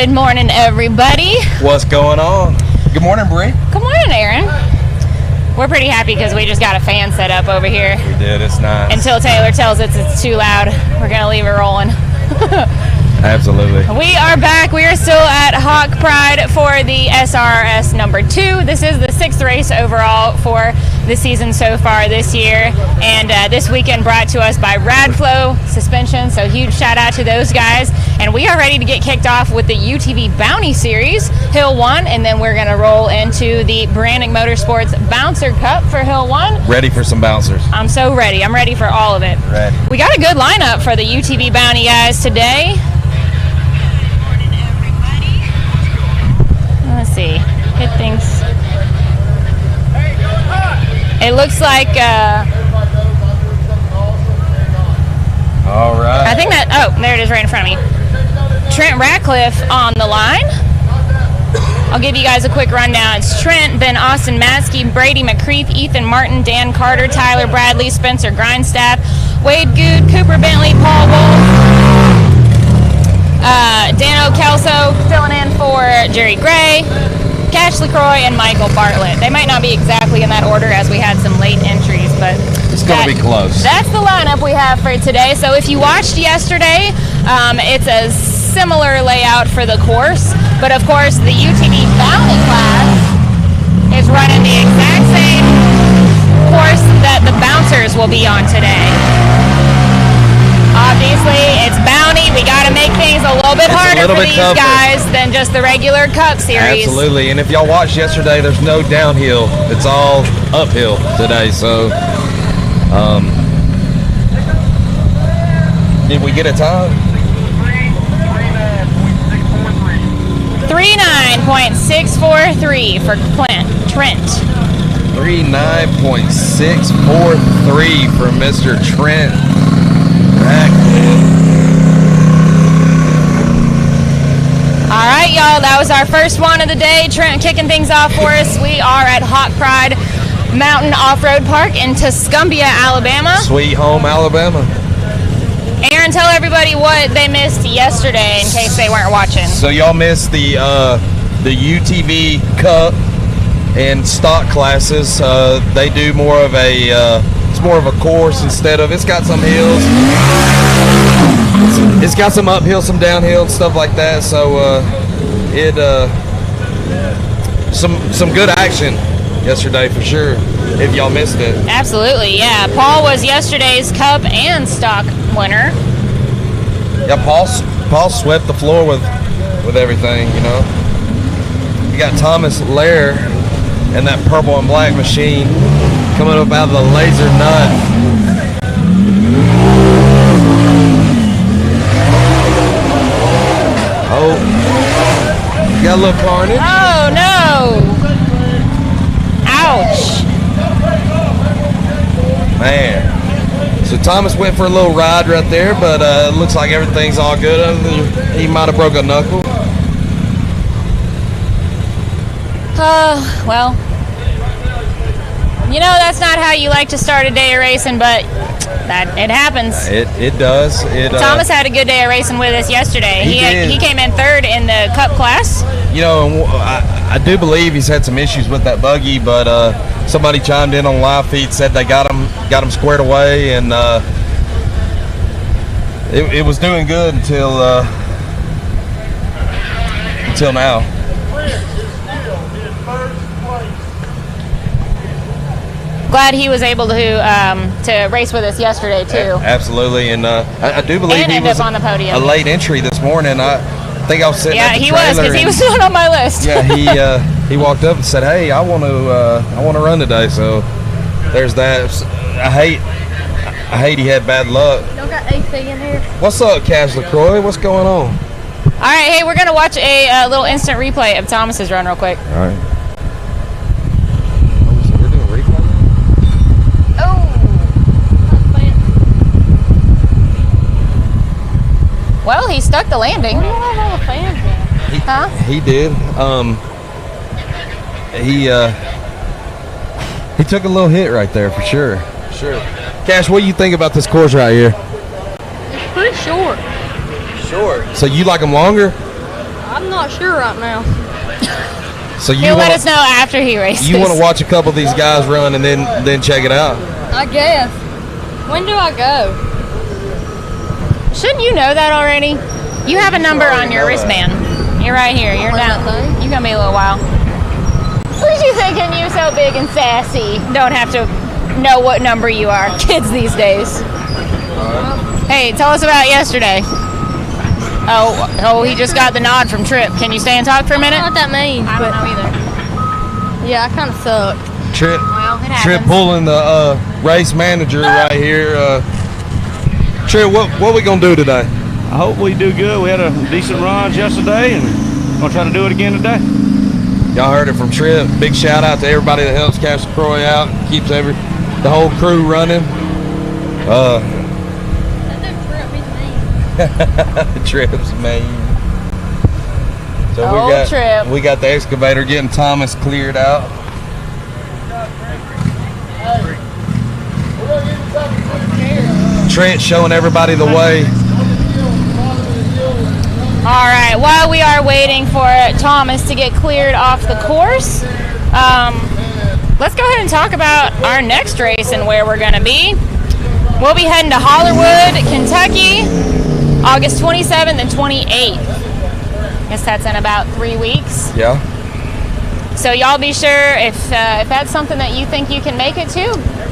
Good morning, everybody. What's going on? Good morning, Bree. Good morning, Aaron. We're pretty happy because we just got a fan set up over here. We did. It's nice. Until Taylor tells us it's too loud, we're going to leave it rolling. Absolutely. We are back. We are still at Hawk Pride for the SRS number 2. This is the 6th race overall for the season so far this year. And this weekend brought to us by Radflo Suspension. So huge shout out to those guys. And we are ready to get kicked off with the UTV Bounty Series, Hill 1. And then we're going to roll into the Branik Motorsports Bouncer Cup for Hill 1. Ready for some bouncers. I'm so ready. I'm ready for all of it. Ready. We got a good lineup for the UTV Bounty guys today. Let's see. Hit things. It looks like. All right. I think that. Oh, there it is, right in front of me. Trent Ratcliffe on the line. I'll give you guys a quick rundown. It's Trent, then Austin Matzke, Brady McCreef, Ethan Martin, Dan Carter, Tyler Bradley, Spencer Grindstaff, Wade Good, Cooper Bentley, Paul Wolf. Dan O'Kelso filling in for Jerry Gray, Cash LaCroix, and Michael Bartlett. They might not be exactly in that order as we had some late entries, but it's going to be close. That's the lineup we have for today. So if you watched yesterday, it's a similar layout for the course, but of course the UTV Bounty class is running the exact same course that the bouncers will be on today. Obviously, it's Bounty. We got to make things a little bit harder for these guys than just the regular Cup Series. Absolutely, and if y'all watched yesterday, there's no downhill. It's all uphill today, so did we get a time? 39.643 for Trent. 39.643 for Mr. Trent. All right, y'all, that was our first one of the day. Trent kicking things off for us. We are at Hawk Pride Mountain Off-Road Park in Tuscumbia, Alabama. Sweet home, Alabama. Aaron, tell everybody what they missed yesterday in case they weren't watching. So y'all missed the UTV Cup and stock classes. They do more of a it's more of a course instead of, it's got some hills, it's got some uphill, some downhill, stuff like that. So some good action yesterday for sure, if y'all missed it. Absolutely, yeah. Paul was yesterday's Cup and stock winner. Yeah, Paul swept the floor with everything, you know. You got Thomas Lair and that purple and black machine coming up out of the laser nut. Oh, you got a little carnage. Oh no! Ouch! Man. So Thomas went for a little ride right there, but it looks like everything's all good. He might have broke a knuckle. Well, you know that's not how you like to start a day of racing, but it happens. It does. Thomas had a good day of racing with us yesterday. He came in third in the Cup class. You know, I do believe he's had some issues with that buggy, but somebody chimed in on live feed, said they got him squared away, and it was doing good until now. Glad he was able to race with us yesterday too. Absolutely, and I do believe and he was on the podium. A late entry this morning. I think I was sitting at the trailer. Yeah, he was, because he was not on my list. Yeah, he walked up and said, "Hey, I want to run today." So there's that. I hate he had bad luck. Don't got AC in here. What's up, Cash LaCroix? What's going on? All right, hey, we're gonna watch a little instant replay of Thomas's run real quick. All right. Well, he stuck the landing. Where do I have all the fans in? He did. He took a little hit right there for sure. Sure. Cash, what do you think about this course right here? It's pretty short. Short. So you like them longer? I I'm not sure right now. So He'll let us know after he races. You want to watch a couple of these guys run and then check it out? I guess. When do I go? Shouldn't you know that already? You have a number on your wristband. You're right here. You're down. You're gonna be a little while. Who's you thinking you so big and sassy? Don't have to know what number you are. Kids these days. Hey, tell us about yesterday. Oh, he just got the nod from Trip. Can you stay and talk for a minute? I don't know what that means. I don't know either. Yeah, I kind of suck. Trip, Well, it happens. Trip pulling the race manager right here. Trip, what we gonna do today? I hope we do good. We had a decent run yesterday, and gonna try to do it again today. Y'all heard it from Trip. Big shout out to everybody that helps Cash Croy out, and keeps the whole crew running. Trip's main. So Trip. we got the excavator getting Thomas cleared out. Trent showing everybody the way. All right, while we are waiting for Thomas to get cleared off the course, let's go ahead and talk about our next race and where we're going to be. We'll be heading to Hollywood, Kentucky, August 27th and 28th. Guess that's in about 3 weeks. Yeah. So y'all be sure if that's something that you think you can make it to,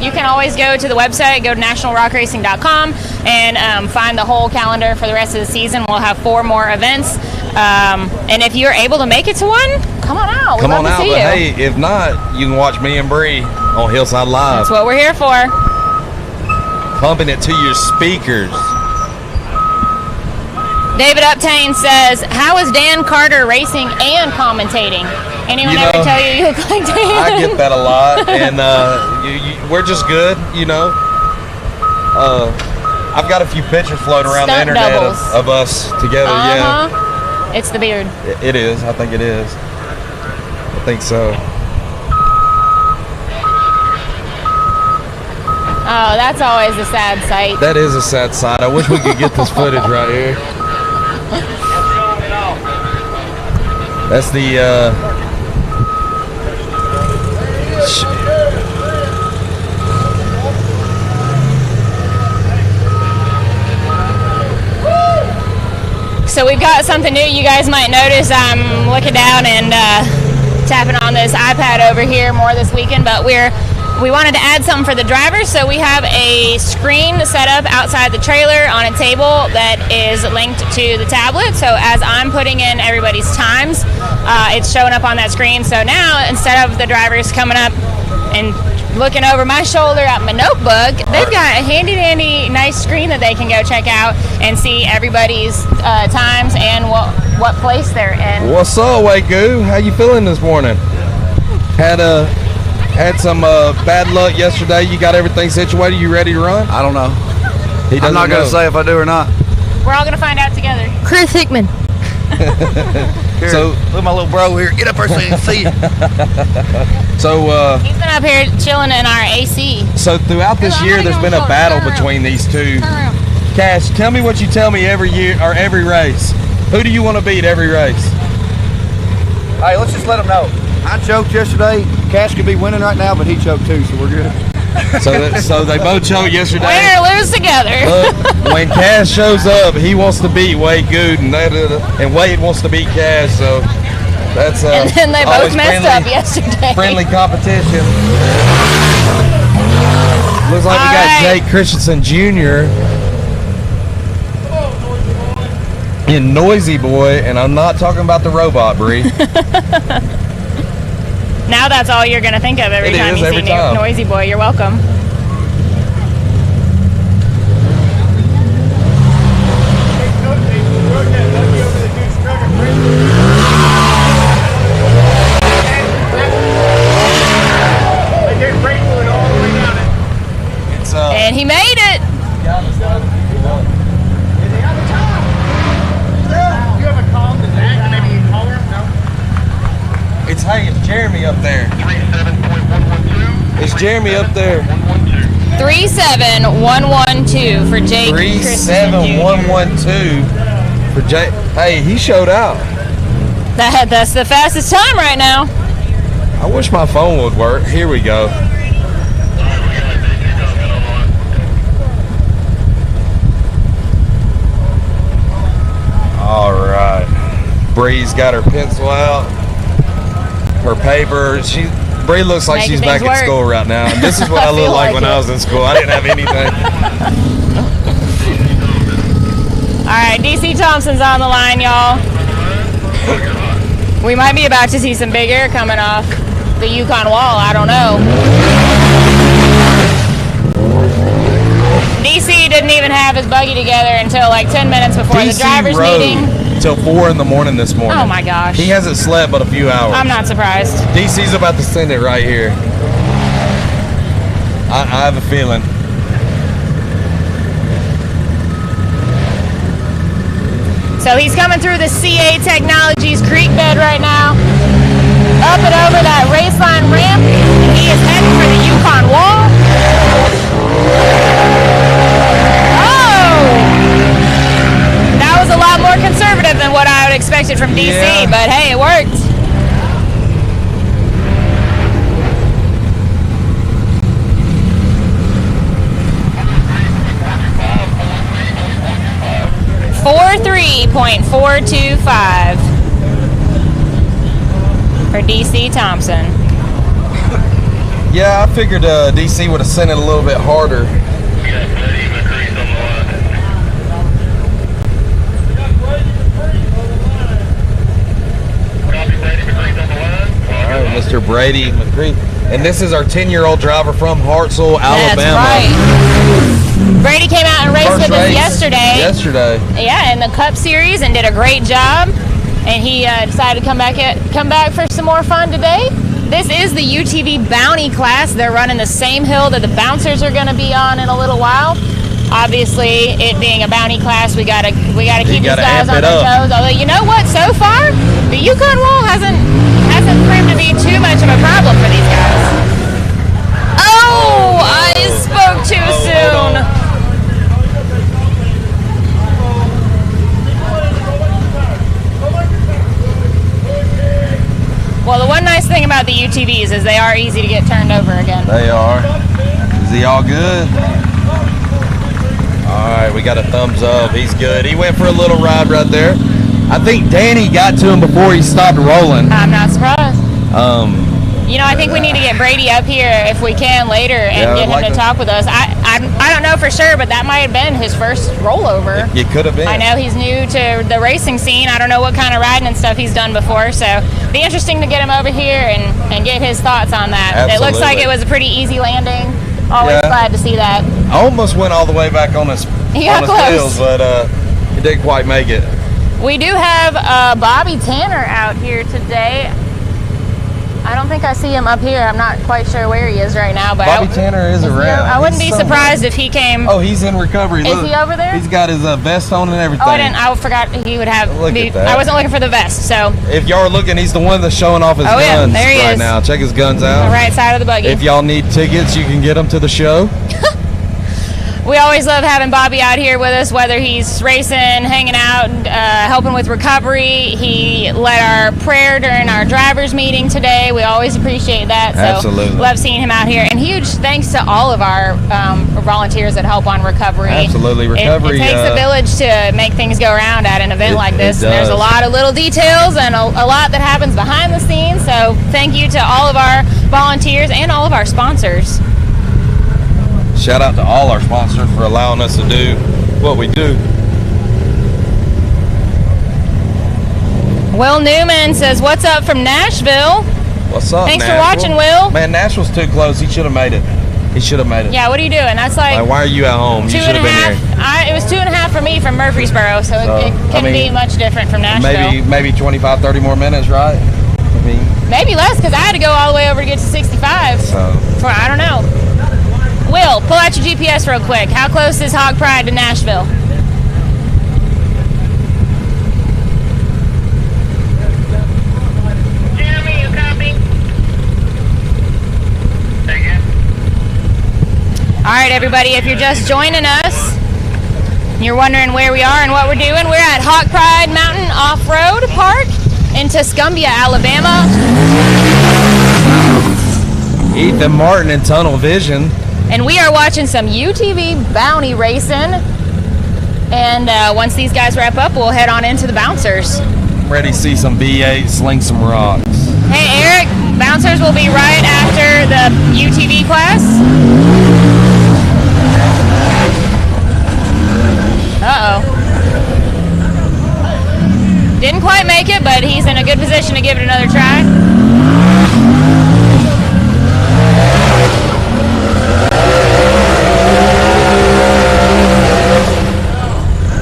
you can always go to the website, go to nationalrockracing.com, and find the whole calendar for the rest of the season. We'll have 4 more events. And if you're able to make it to one, come on out. We'd love to see you. But hey, if not, you can watch me and Bree on Hillside Live. That's what we're here for. Pumping it to your speakers. David Uptain says, how is Dan Carter racing and commentating? Anyone ever tell you look like Dan? I get that a lot, and we're just good, I've got a few pictures floating around the internet of us together. Yeah, it's the beard. It is. I think it is. I think so. Oh, that's always a sad sight. That is a sad sight. I wish we could get this footage right here. That's the So we've got something new. You guys might notice I'm looking down and tapping on this iPad over here more this weekend, but we wanted to add something for the drivers, so we have a screen set up outside the trailer on a table that is linked to the tablet. So as I'm putting in everybody's times, it's showing up on that screen. So now, instead of the drivers coming up and looking over my shoulder at my notebook, they've got a handy nice screen that they can go check out and see everybody's times and what place they're in. What's up, Waku? How you feeling this morning? Had some bad luck yesterday. You got everything situated? You ready to run? I don't know. I'm not going to say if I do or not. We're all going to find out together. Chris Hickman. Here, So- look at my little bro here. Get up there so you can see it. So He's been up here chilling in our AC. so throughout this I'm year, gonna there's go been a short. battle Turn around. between these two. Turn around. Cash, tell me what you tell me every year or every race. Who do you want to beat every race? Hey, let's just let them know. I choked yesterday. Cash could be winning right now, but he choked too, so we're good. So they both choked yesterday. Win or lose together. When Cash shows up, he wants to beat Wade Good, and Wade wants to beat Cash. So that's And then they both always messed up yesterday. Friendly competition. Looks like we All got right. Jake Christensen Jr. in Noisy Boy, and I'm not talking about the robot, Bree. Now that's all you're going to think of every It time is, you every see time. Noisy Boy. You're welcome. It's And he made it. it's Jeremy up there. It's Jeremy up there. 37112 for Jake Christensen Jr. 37112 for Jake. Hey, he showed out. That's the fastest time right now. I wish my phone would work. Here we go. All right. Bree's got her pencil out, her paper. Bree looks like Making she's back things at work. school right now. And this is what I looked like when I was in school. I didn't have anything. All right, DC Thompson's on the line, y'all. We might be about to see some big air coming off the Yukon wall. I don't know. DC didn't even have his buggy together until like 10 minutes before the drivers meeting. Till 4 in the morning this morning. Oh my gosh. He hasn't slept but a few hours. I'm not surprised. DC's about to send it right here. I have a feeling. So he's coming through the CA Technologies creek bed right now. Up and over that raceline ramp. He is heading for the Yukon wall. Oh! That was a lot more conservative than what I would expected from DC, Yeah. but hey, it worked. .425 for DC Thompson. Yeah, I figured DC would have sent it a little bit harder. All right, Mr. Brady McCree. And this is our 10-year-old driver from Hartselle, Alabama. That's right. Brady came out and raced First with us race yesterday. Yeah, in the Cup Series and did a great job. And he decided to come back for some more fun today. This is the UTV Bounty class. They're running the same hill that the bouncers are going to be on in a little while. Obviously, it being a bounty class, we gotta keep these guys on their toes. Although, you know what? So far, the Yukon wall hasn't proved to be too much of a problem for these guys. Oh, I spoke too soon. Well, the one nice thing about the UTVs is they are easy to get turned over again. They are. Is he all good? All right, we got a thumbs up. He's good. He went for a little ride right there. I think Danny got to him before he stopped rolling. I'm not surprised. You know, I think we need to get Brady up here if we can later and get him to talk with us. I don't know for sure, but that might have been his first rollover. It could have been. I know he's new to the racing scene. I don't know what kind of riding and stuff he's done before, so it'd be interesting to get him over here and get his thoughts on that. Absolutely. It looks like it was a pretty easy landing. Always glad to see that. I almost went all the way back on his heels, but he didn't quite make it. We do have Bobby Tanner out here today. I don't think I see him up here. I'm not quite sure where he is right now. But Bobby Tanner is around. I wouldn't be surprised if he came. Oh, he's in recovery. Is he over there? He's got his vest on and everything. Oh, I forgot he would have. Look at that. I wasn't looking for the vest, so. If y'all are looking, he's the one that's showing off his guns there he right is. now. Check his guns out. The right side of the buggy. If y'all need tickets, you can get them to the show. We always love having Bobby out here with us, whether he's racing, hanging out, helping with recovery. He led our prayer during our drivers meeting today. We always appreciate that. So Absolutely. Love seeing him out here. And huge thanks to all of our volunteers that help on recovery. Absolutely. Recovery. It takes a village to make things go around at an event like this. It There's a does. lot of little details and a lot that happens behind the scenes. So thank you to all of our volunteers and all of our sponsors. Shout out to all our sponsors for allowing us to do what we do. Will Newman says, "What's up from Nashville?" What's up, Thanks for Nashville? watching, Will. Man, Nashville's too close. He should have made it. He should have made it. Yeah, what are you doing? That's like Why are you at home? You should have been here. It was 2.5 for me from Murfreesboro, so it couldn't be much different from Nashville. Maybe 25, 30 more minutes, right? I mean, Maybe less, because I had to go all the way over to get to 65. so. I don't know. Will, pull out your GPS real quick. How close is Hog Pride to Nashville? Jeremy, you copy? All right, everybody, if you're just joining us, you're wondering where we are and what we're doing, we're at Hawk Pride Mountain Off-Road Park in Tuscumbia, Alabama. Ethan Martin in tunnel vision. And we are watching some UTV bounty racing. And once these guys wrap up, we'll head on into the bouncers. I'm ready to see some V8 sling some rocks. Hey, Eric, bouncers will be right after the UTV class. Uh-oh. Didn't quite make it, but he's in a good position to give it another try.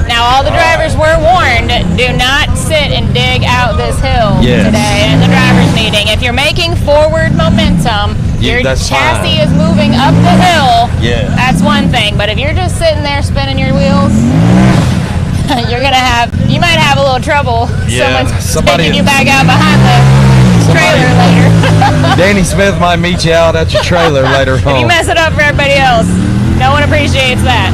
Now, all the drivers were warned, do not sit and dig out this hill today in the driver's meeting. If you're making forward momentum, your chassis is moving up the hill, that's one thing. But if you're just sitting there spinning your wheels, you might have a little trouble. Someone's taking you back out behind the trailer later. Danny Smith might meet you out at your trailer later on. If you mess it up for everybody else, no one appreciates that.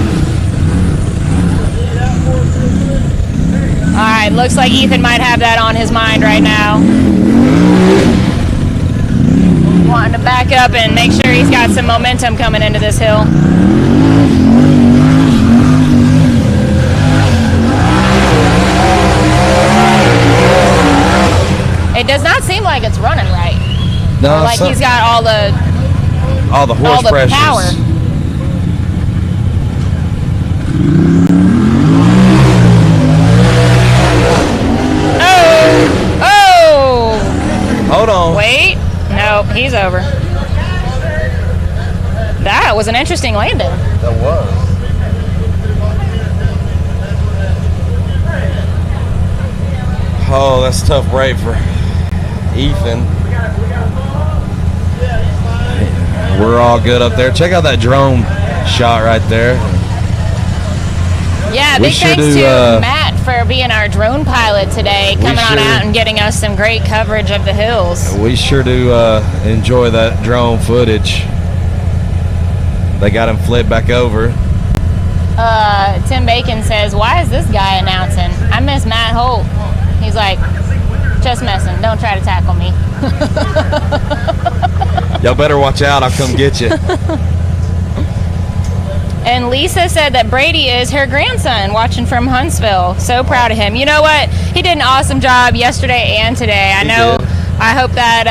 All right, looks like Ethan might have that on his mind right now. Wanting to back up and make sure he's got some momentum coming into this hill. It does not seem like it's running right. No, like he's got all the horse pressures. Power. Oh! Hold on. Wait. Nope, he's over. That was an interesting landing. That was. Oh, that's a tough break for Ethan. We're all good up there. Check out that drone shot right there. Yeah, big thanks to Matt for being our drone pilot today, coming on out and getting us some great coverage of the hills. We sure do enjoy that drone footage. They got him flipped back over. Tim Bacon says, why is this guy announcing? I miss Matt Holt. He's like, just messing. Don't try to tackle me. Y'all better watch out. I'll come get you. And Lisa said that Brady is her grandson watching from Huntsville. So proud of him. You know what? He did an awesome job yesterday and today. I hope that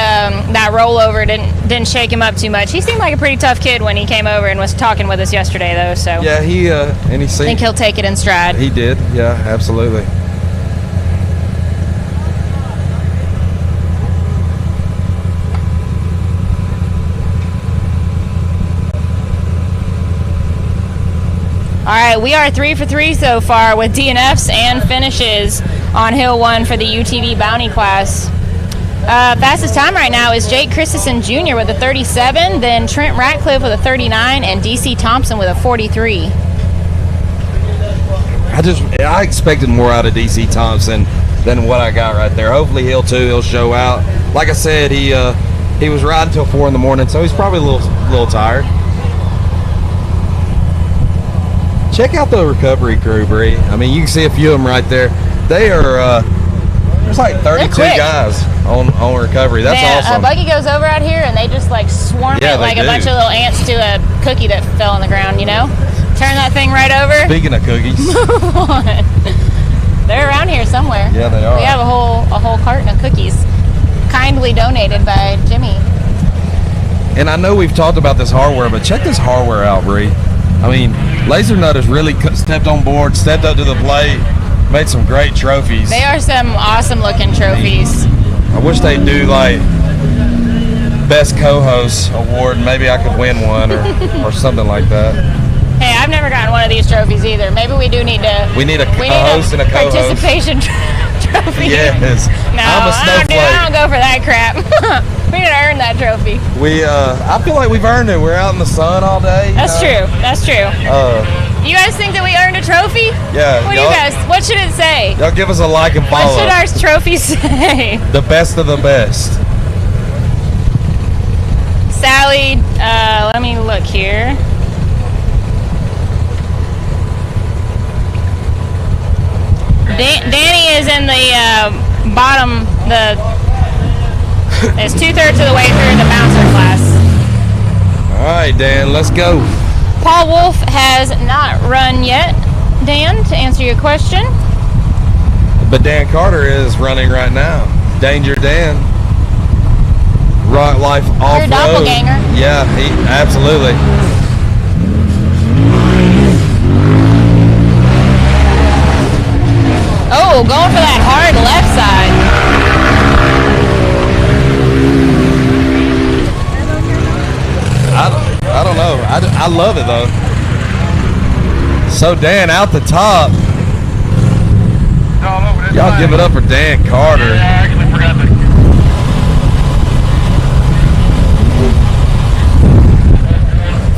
that rollover didn't shake him up too much. He seemed like a pretty tough kid when he came over and was talking with us yesterday, though. So yeah, I think he'll take it in stride. He did. Yeah, absolutely. All right, we are 3 for 3 so far with DNFs and finishes on Hill 1 for the UTV Bounty class. Fastest time right now is Jake Christensen Jr. with a 37, then Trent Ratcliffe with a 39, and DC Thompson with a 43. I expected more out of DC Thompson than what I got right there. Hopefully he'll show out. Like I said, he was riding till 4 in the morning, so he's probably a little tired. Check out the recovery crew, Bree. I mean, you can see a few of them right there. They are, there's like 32 guys on recovery. That's awesome. A buggy goes over out here and they just like swarm it like a bunch of little ants to a cookie that fell on the ground, you know? Turn that thing right over. Speaking of cookies. They're around here somewhere. Yeah, they are. We have a whole carton of cookies kindly donated by Jimmy. And I know we've talked about this hardware, but check this hardware out, Bree. I mean, Laser Nut has really stepped on board, stepped up to the plate, made some great trophies. They are some awesome looking trophies. I wish they'd do like best co-host award. Maybe I could win one or something like that. Hey, I've never gotten one of these trophies either. Maybe we do need to. We need a co-host and a co-host. Participation trophy. Yes. No, I'm a snowflake. I don't go for that crap. We need to earn that trophy. I feel like we've earned it. We're out in the sun all day. That's true. That's true. You guys think that we earned a trophy? Yeah. What do you guys? What should it say? Y'all give us a like and follow. What should our trophy say? The best of the best. Sally, let me look here. Danny is in the bottom, it's 2/3 of the way through the bouncer class. All right, Dan, let's go. Paul Wolf has not run yet, Dan, to answer your question. But Dan Carter is running right now. Danger Dan. Rock Life Off-Road. Your doppelganger. Yeah, absolutely. Oh, going for that hard left side. I don't know. I love it, though. So, Dan, out the top. Y'all give it up for Dan Carter. Yeah, I actually forgot that.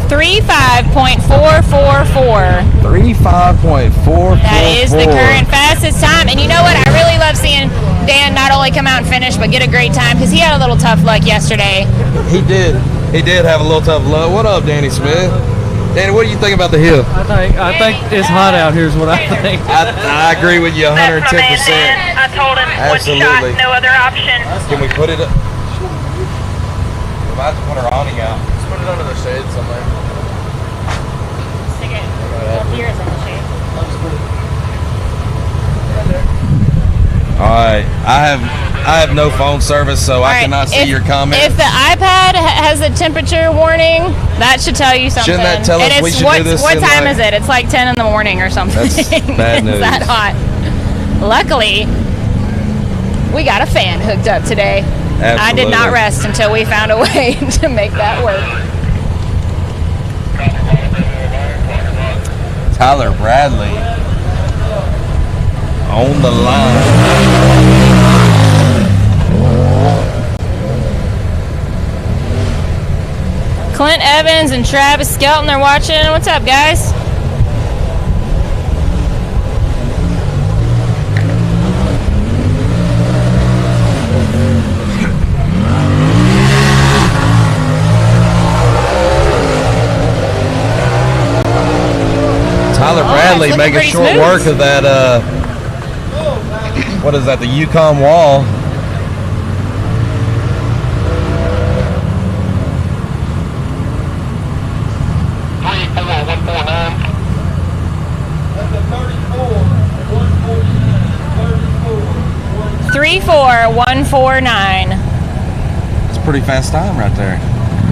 35.444. 35.444. That is the current fastest time. And you know what? I really love seeing Dan not only come out and finish, but get a great time, because he had a little tough luck yesterday. He did. He did have a little tough luck. What up, Danny Smith? Danny, what do you think about the hill? I think it's hot out here is what I think. I agree with you 110%. I told him Absolutely. one shot, no other option. Can we put it up? We might have to put our awning out. Let's put it under the shade somewhere. Stick it up here is in the shade. All right. I have no phone service, so I cannot see your comments. If the iPad has a temperature warning, that should tell you something. Shouldn't that tell us we should do this? What time is it? It's like 10 in the morning or something. That's bad news. It's that hot. Luckily, we got a fan hooked up today. Absolutely. I did not rest until we found a way to make that work. Tyler Bradley on the line. Clint Evans and Travis Skelton are watching. What's up, guys? Tyler Bradley it's looking making pretty short smooth. work of that, what is that, the Yukon wall. Three, 4, 149. It's a pretty fast time right there.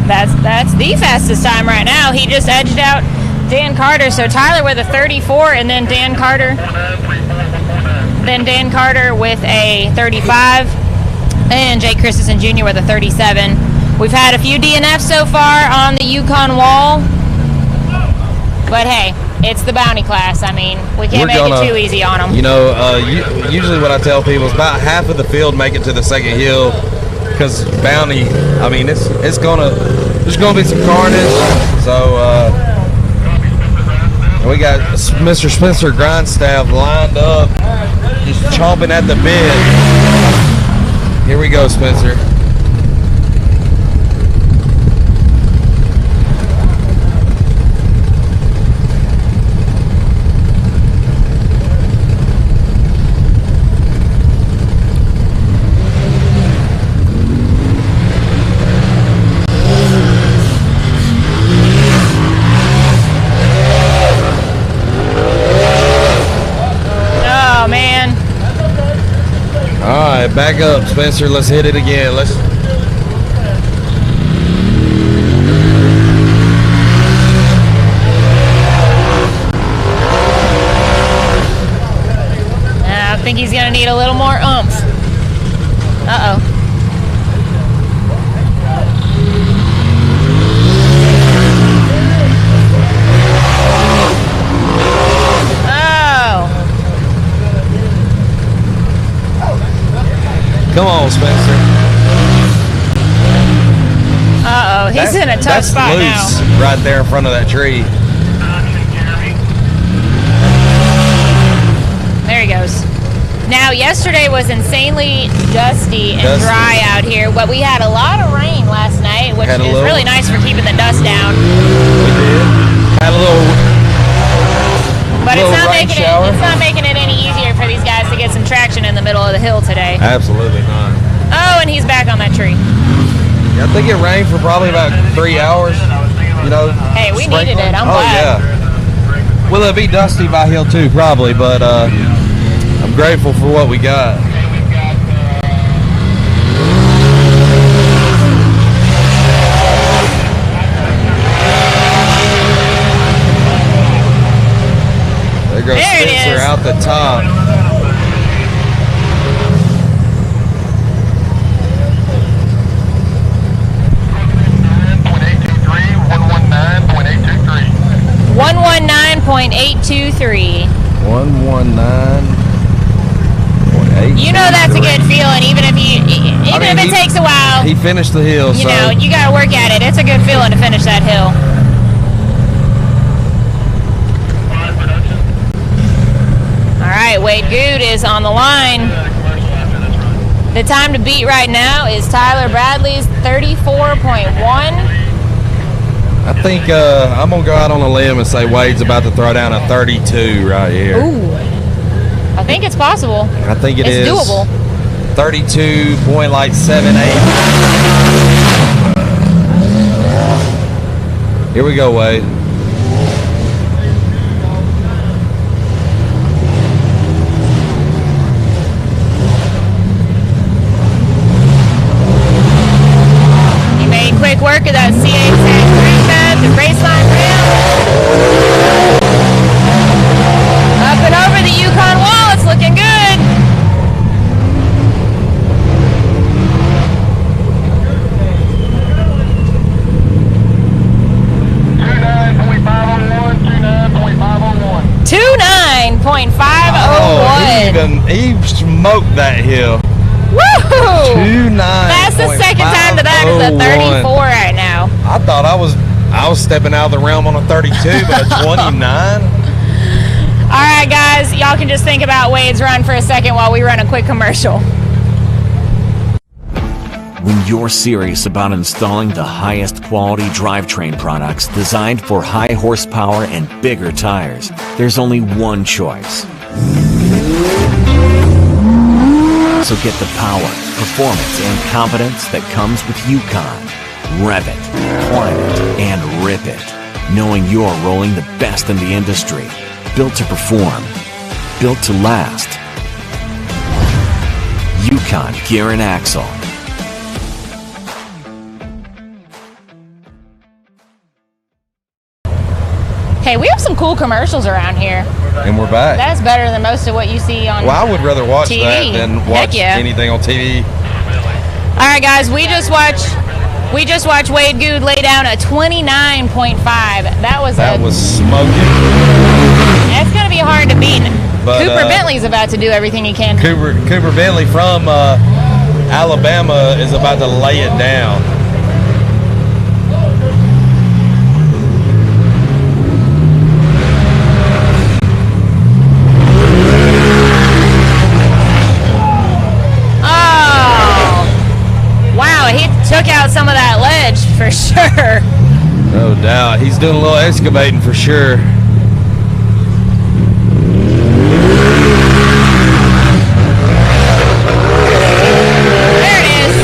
That's the fastest time right now. He just edged out Dan Carter. So Tyler with a 34, and then Dan Carter with a 35, and Jake Christensen Jr. with a 37. We've had a few DNFs so far on the Yukon wall, but hey, it's the bounty class. I mean, we can't make it too easy on them. You know, usually what I tell people is about half of the field make it to the second hill, because bounty, I mean, there's gonna be some carnage. So we got Mr. Spencer Grindstaff lined up, just chomping at the bit. Here we go, Spencer. Back up, Spencer. Let's hit it again. I think he's going to need a little more oomph. Uh-oh. Come on, Spencer. Uh-oh, he's in a tough spot loose now. Right there in front of that tree. There he goes. Now, yesterday was insanely dusty and dry out here, but we had a lot of rain last night, which is really nice for keeping the dust down. We did. Had a little But it's not making it any easier for these guys to get some some traction in the middle of the hill today. Absolutely not. Oh, and he's back on that tree. Yeah, I think it rained for probably about 3 hours. You know. Hey, we needed it. I'm glad. Yeah. Will it be dusty by hill too? Probably, but I'm grateful for what we got. There goes Spencer out the top. .823. 119.8. You know that's a good feeling, even if it takes a while. He finished the hill, you know, you got to work at it. It's a good feeling to finish that hill. All right, Wade Good is on the line. The time to beat right now is Tyler Bradley's 34.1. I think I'm going to go out on a limb and say Wade's about to throw down a 32 right here. Ooh. I think it's possible. I think it's doable. 32.78. Here we go, Wade. He made quick work of that CA the raceline rail. Up and over the Yukon wall. It's looking good. .501. He smoked that hill. Woo! 29. That's the second time to that is a 34 right now. I thought I was stepping out of the realm on a 32, but a 29. All right, guys, y'all can just think about Wade's run for a second while we run a quick commercial. When you're serious about installing the highest quality drivetrain products designed for high horsepower and bigger tires, there's only one choice. So get the power, performance, and confidence that comes with Yukon. Rev it, climb it, and rip it, knowing you're rolling the best in the industry. Built to perform, built to last. Yukon Gear and Axle. Hey, we have some cool commercials around here. And we're back. That's better than most of what you see on TV. Well, I would rather watch that than watch anything on TV. All right, guys, we just watched Wade Good lay down a 29.5. That was smoking. That's gonna be hard to beat. But, Cooper Bentley's about to do everything he can. Cooper Bentley from Alabama is about to lay it down. Took out some of that ledge for sure. No doubt. He's doing a little excavating for sure. There it is.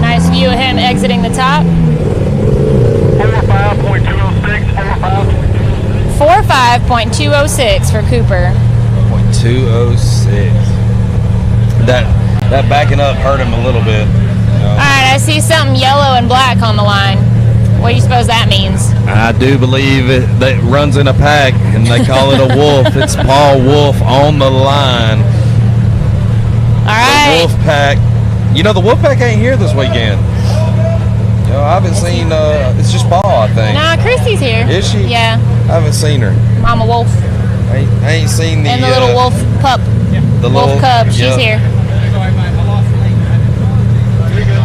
Nice view of him exiting the top. 45.206 for Cooper. 0.206. That backing up hurt him a little bit. You know. All right, I see something yellow and black on the line. What do you suppose that means? I do believe it runs in a pack, and they call it a wolf. It's Paul Wolf on the line. All right. The wolf pack. You know, the wolf pack ain't here this weekend. You know, I haven't seen. It's just Paul, I think. Nah, Christy's here. Is she? Yeah. I haven't seen her. Mama Wolf. I ain't seen the. And the little wolf pup. The wolf cub. She's here.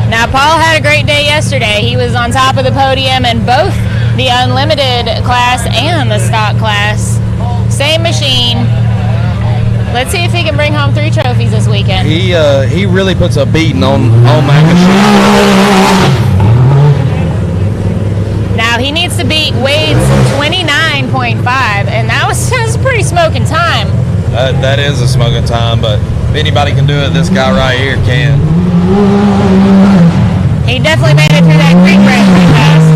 Now, Paul had a great day yesterday. He was on top of the podium in both the Unlimited class and the stock class. Same machine. Let's see if he can bring home 3 trophies this weekend. He really puts a beating on that machine. he needs to beat Wade's 29.5, and that's a pretty smoking time. That is a smoking time, but if anybody can do it, this guy right here can. He definitely made it through that creek break pretty fast.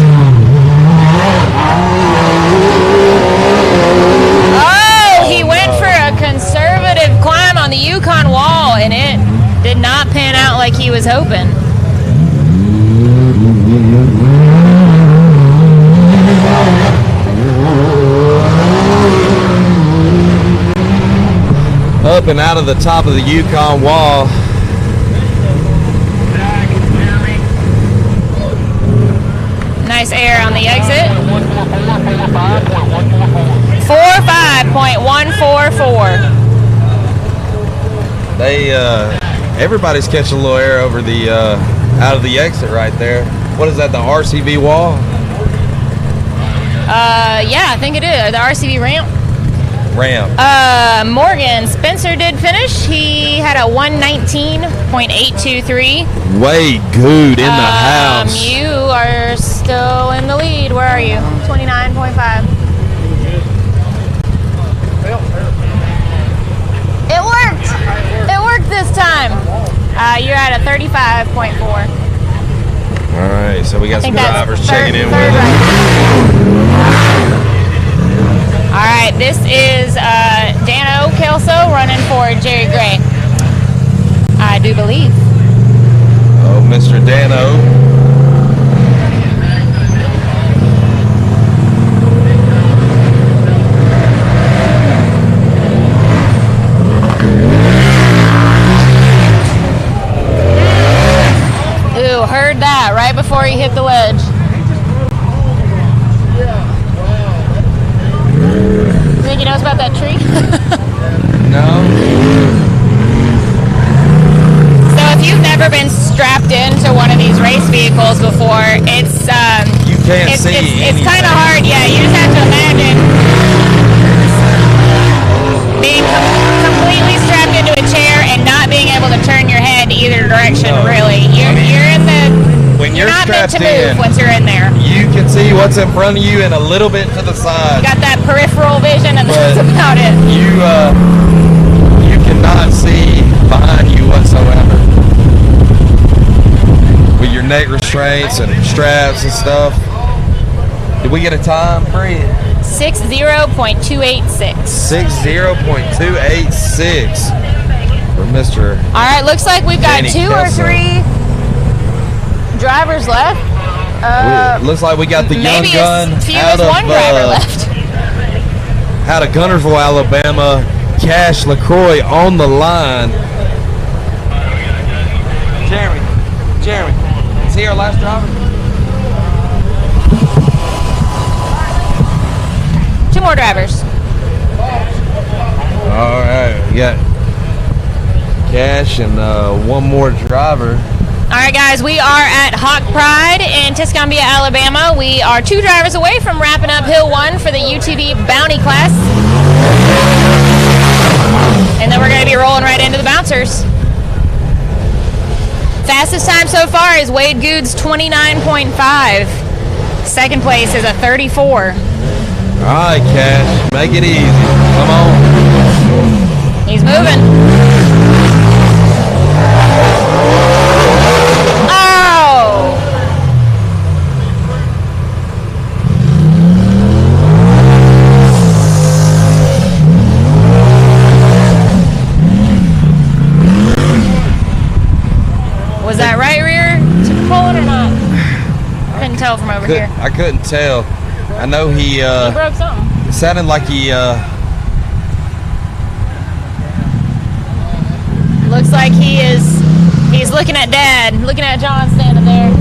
Oh, he went for a conservative climb on the Yukon wall, and it did not pan out like he was hoping. Up and out of the top of the Yukon wall. Nice air on the exit. 45.144. Everybody's catching a little air over the out of the exit right there. What is that? The RCV wall? Yeah, I think it is. The RCV ramp. Morgan Spencer did finish. He had a 119.823. Way good in the house. You are still in the lead. Where are you? 29.5. It worked. It worked this time. You're at a 35.4. All right, so we got some drivers checking in with us. All right, this is Dano Kelso running for Jerry Gray. I do believe. Oh, Mr. Dano. Ooh, heard that right before he hit the ledge. You think he knows about that tree? No. So if you've never been strapped into one of these race vehicles before, it's You can't see it's anything. kind of hard. Yeah, you just have to imagine being completely strapped into a chair and not being able to turn your head either direction. No. Really, you're in the. When You're not meant to strapped move once you're in there. you can see what's in front of you and a little bit to the side. Got that peripheral vision, and But that's about it. You cannot see behind you whatsoever. With your neck restraints and straps and stuff. Did we get a time, Bree? 60.286. 60.286 for Mr. All right, looks like we've got Danny 2 or Kelso. 3 drivers left. Looks like we got the young Maybe gun as few out as one driver left. Out of Gunnersville, Alabama. Cash LaCroix on the line. Jeremy, is he our last driver? 2 more drivers. All right, we got Cash and one more driver. All right, guys, we are at Hawk Pride in Tuscumbia, Alabama. We are 2 drivers away from wrapping up Hill 1 for the UTV Bounty class. And then we're going to be rolling right into the bouncers. Fastest time so far is Wade Good's 29.5. Second place is a 34. All right, Cash, make it easy. Come on. He's moving. Was that right rear to pull it or not? Couldn't tell from over here. I couldn't tell. I know he He broke something. it sounded like he Looks like he's looking at Dad, looking at John standing there.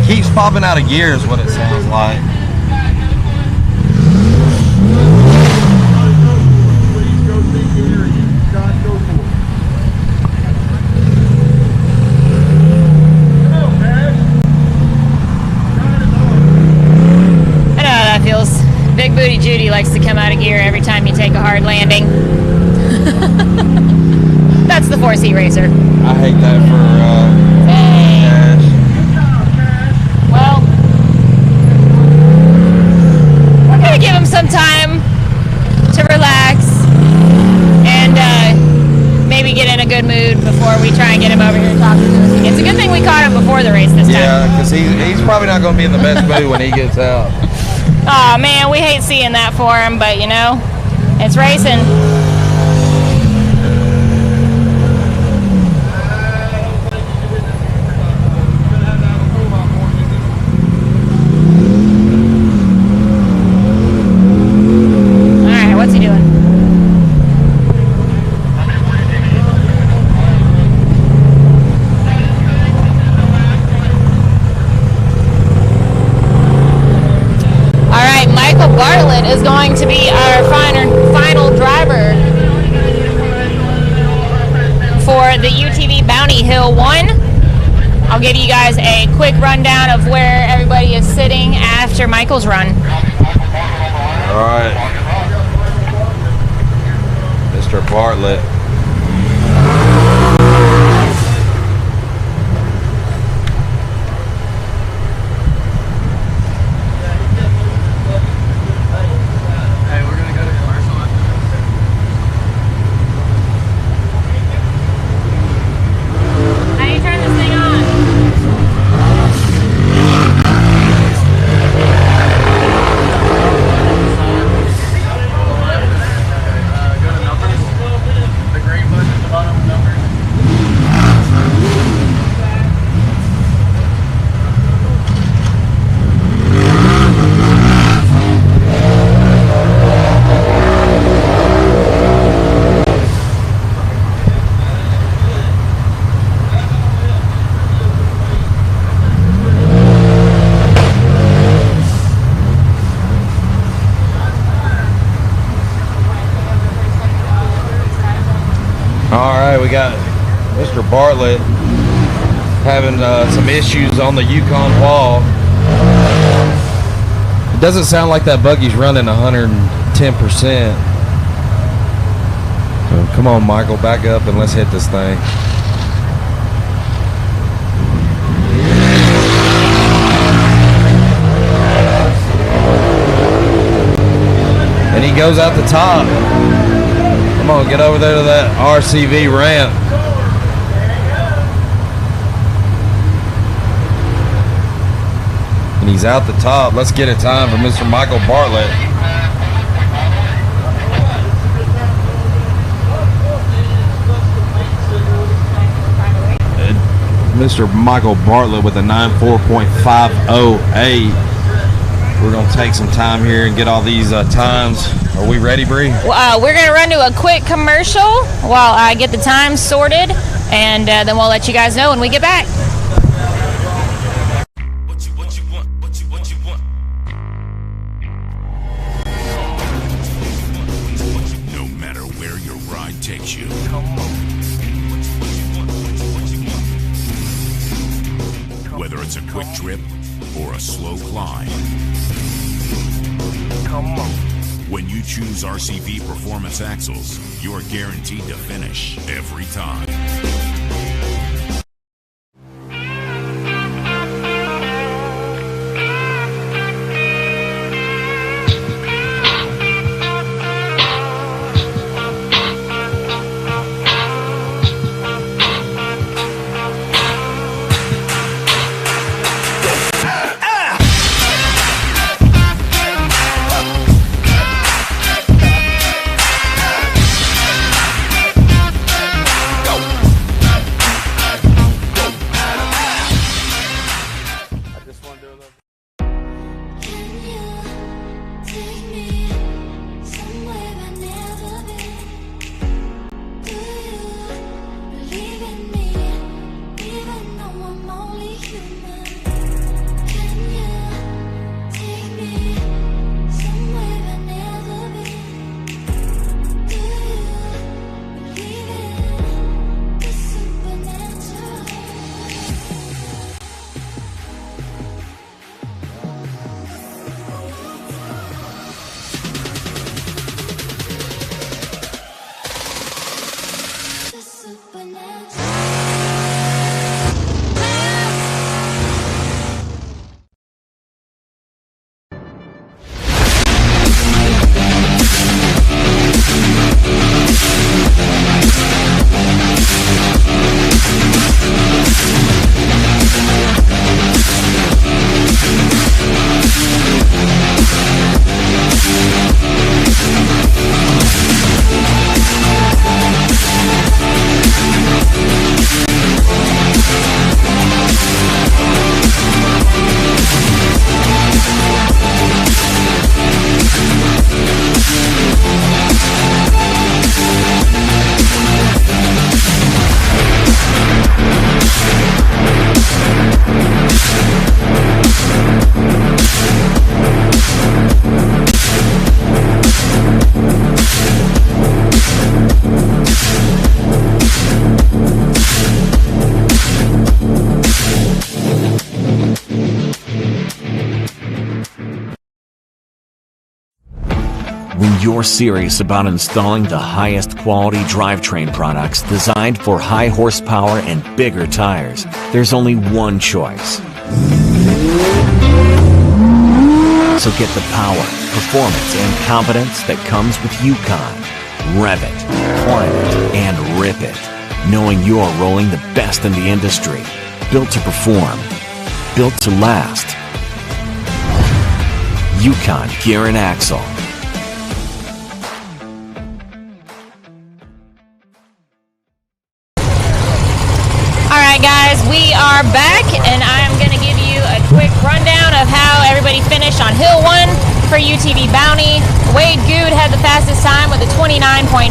keeps popping out of gear is what it sounds like. I know how that feels. Big Booty Judy likes to come out of gear every time you take a hard landing. That's the 4-seat racer. I hate that for Dang. Cash. Well, we're gonna give him some time to relax and maybe get in a good mood before we try and get him over here talking to us again. It's a good thing we caught him before the race this time. Yeah, because he's probably not going to be in the best mood when he gets out. Oh man, we hate seeing that for him, but you know, it's racing. Alright, what's he doing? Alright, Michael Bartlett is going to be our final driver for the UTV Bounty Hill 1. I'll give you guys a quick rundown of where everybody is sitting after Michael's run. All right. Mr. Bartlett. How do you turn this thing on? All right, we got Mr. Bartlett having some issues on the Yukon wall. It doesn't sound like that buggy's running 110%. So come on, Michael, back up and let's hit this thing. And he goes out the top. Come on, get over there to that RCV ramp. And he's out the top. Let's get a time for Mr. Michael Bartlett. And Mr. Michael Bartlett with a 94.508. We're going to take some time here and get all these times. Are we ready, Bree? We're going to run to a quick commercial while I get the times sorted, and then we'll let you guys know when we get back. No matter where your ride takes you. Whether it's a quick trip or a slow climb. When you choose RCV Performance Axles, you're guaranteed to finish every time. you're serious about installing the highest quality drivetrain products designed for high horsepower and bigger tires, there's only one choice. So get the power, performance, and confidence that comes with Yukon. Rev it, climb it, and rip it, knowing you're rolling the best in the industry. Built to perform, built to last. Yukon Gear and Axle. Alright guys, we are back and I'm going to give you a quick rundown of how everybody finished on Hill 1 for UTV Bounty. Wade Good had the fastest time with a 29.5,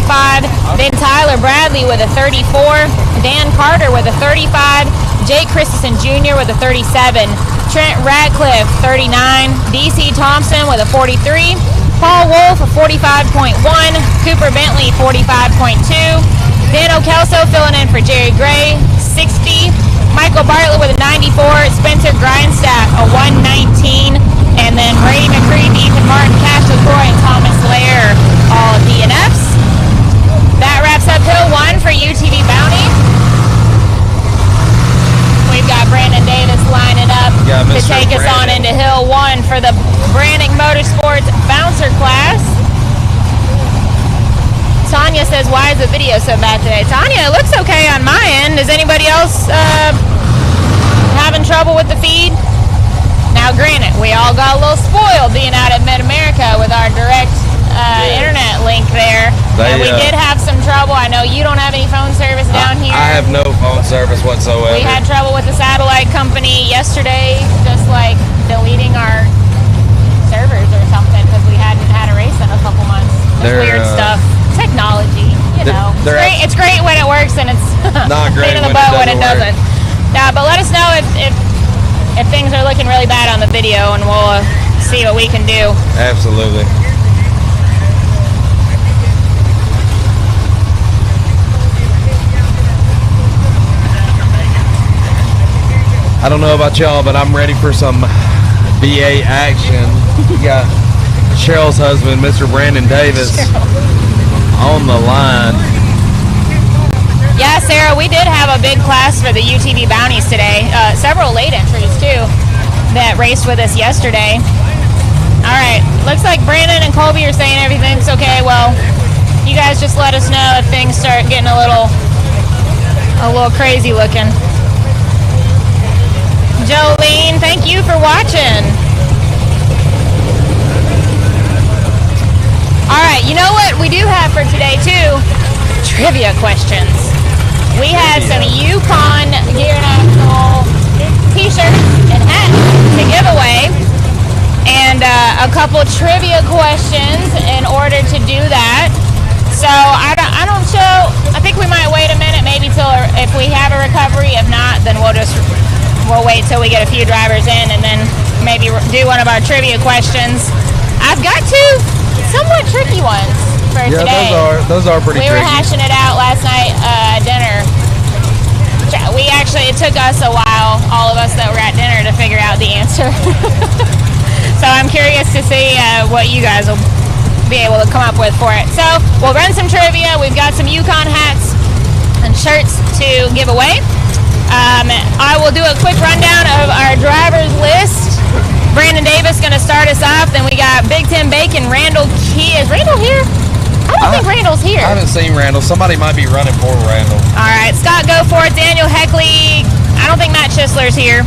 then Tyler Bradley with a 34, Dan Carter with a 35, Jake Christensen Jr. with a 37, Trent Radcliffe 39, DC Thompson with a 43, Paul Wolf a 45.1, Cooper Bentley 45.2, Dan O'Kelso filling in for Jerry Gray 60, Michael Bartlett with a 94, Spencer Grindstaff a 119, and then Brady McCready, Ethan Martin, Cash LaCroix, and Thomas Lair all DNFs. That wraps up Hill 1 for UTV Bounty. We've got Brandon Davis lining up to take us on into Hill 1 for the Branik Motorsports Bouncer class. Tanya says, why is the video so bad today? Tanya, it looks okay on my end. Is anybody else having trouble with the feed? Now, granted, we all got a little spoiled being out at Mid-America with our direct internet link there. And we did have some trouble. I know you don't have any phone service down here. I have no phone service whatsoever. We had trouble with the satellite company yesterday, just like deleting our servers or something because we hadn't had a race in a couple months. Just weird stuff. Technology, you know. It's great when it works and it's not great in the boat when it doesn't. But let us know if things are looking really bad on the video and we'll see what we can do. Absolutely. I don't know about y'all, but I'm ready for some BA action. We got Cheryl's husband, Mr. Brandon Davis, on the line. Yeah, Sarah, we did have a big class for the UTV Bounties today. Several late entries, too, that raced with us yesterday. All right, looks like Brandon and Colby are saying everything's okay. Well, you guys just let us know if things start getting a little crazy looking. Jolene, thank you for watching. All right, you know what we do have for today, too? Trivia questions. We have some Yukon Gear and Axle t-shirts and hats to give away, and a couple trivia questions in order to do that. So I don't show. I think we might wait a minute, maybe till if we have a recovery. If not, then we'll wait till we get a few drivers in, and then maybe do one of our trivia questions. I've got two somewhat tricky ones for today. Yeah, those are pretty tricky. We were hashing it out last night at dinner. It took us a while, all of us that were at dinner, to figure out the answer. So I'm curious to see what you guys will be able to come up with for it. So we'll run some trivia. We've got some Yukon hats and shirts to give away. I will do a quick rundown of our drivers list. Brandon Davis going to start us off. Then we got Big Tim Bacon, Randall Key. Is Randall here? I don't think Randall's here. I haven't seen Randall. Somebody might be running for Randall. All right, Scott Goforth, Daniel Heckley. I don't think Matt Schisler's here.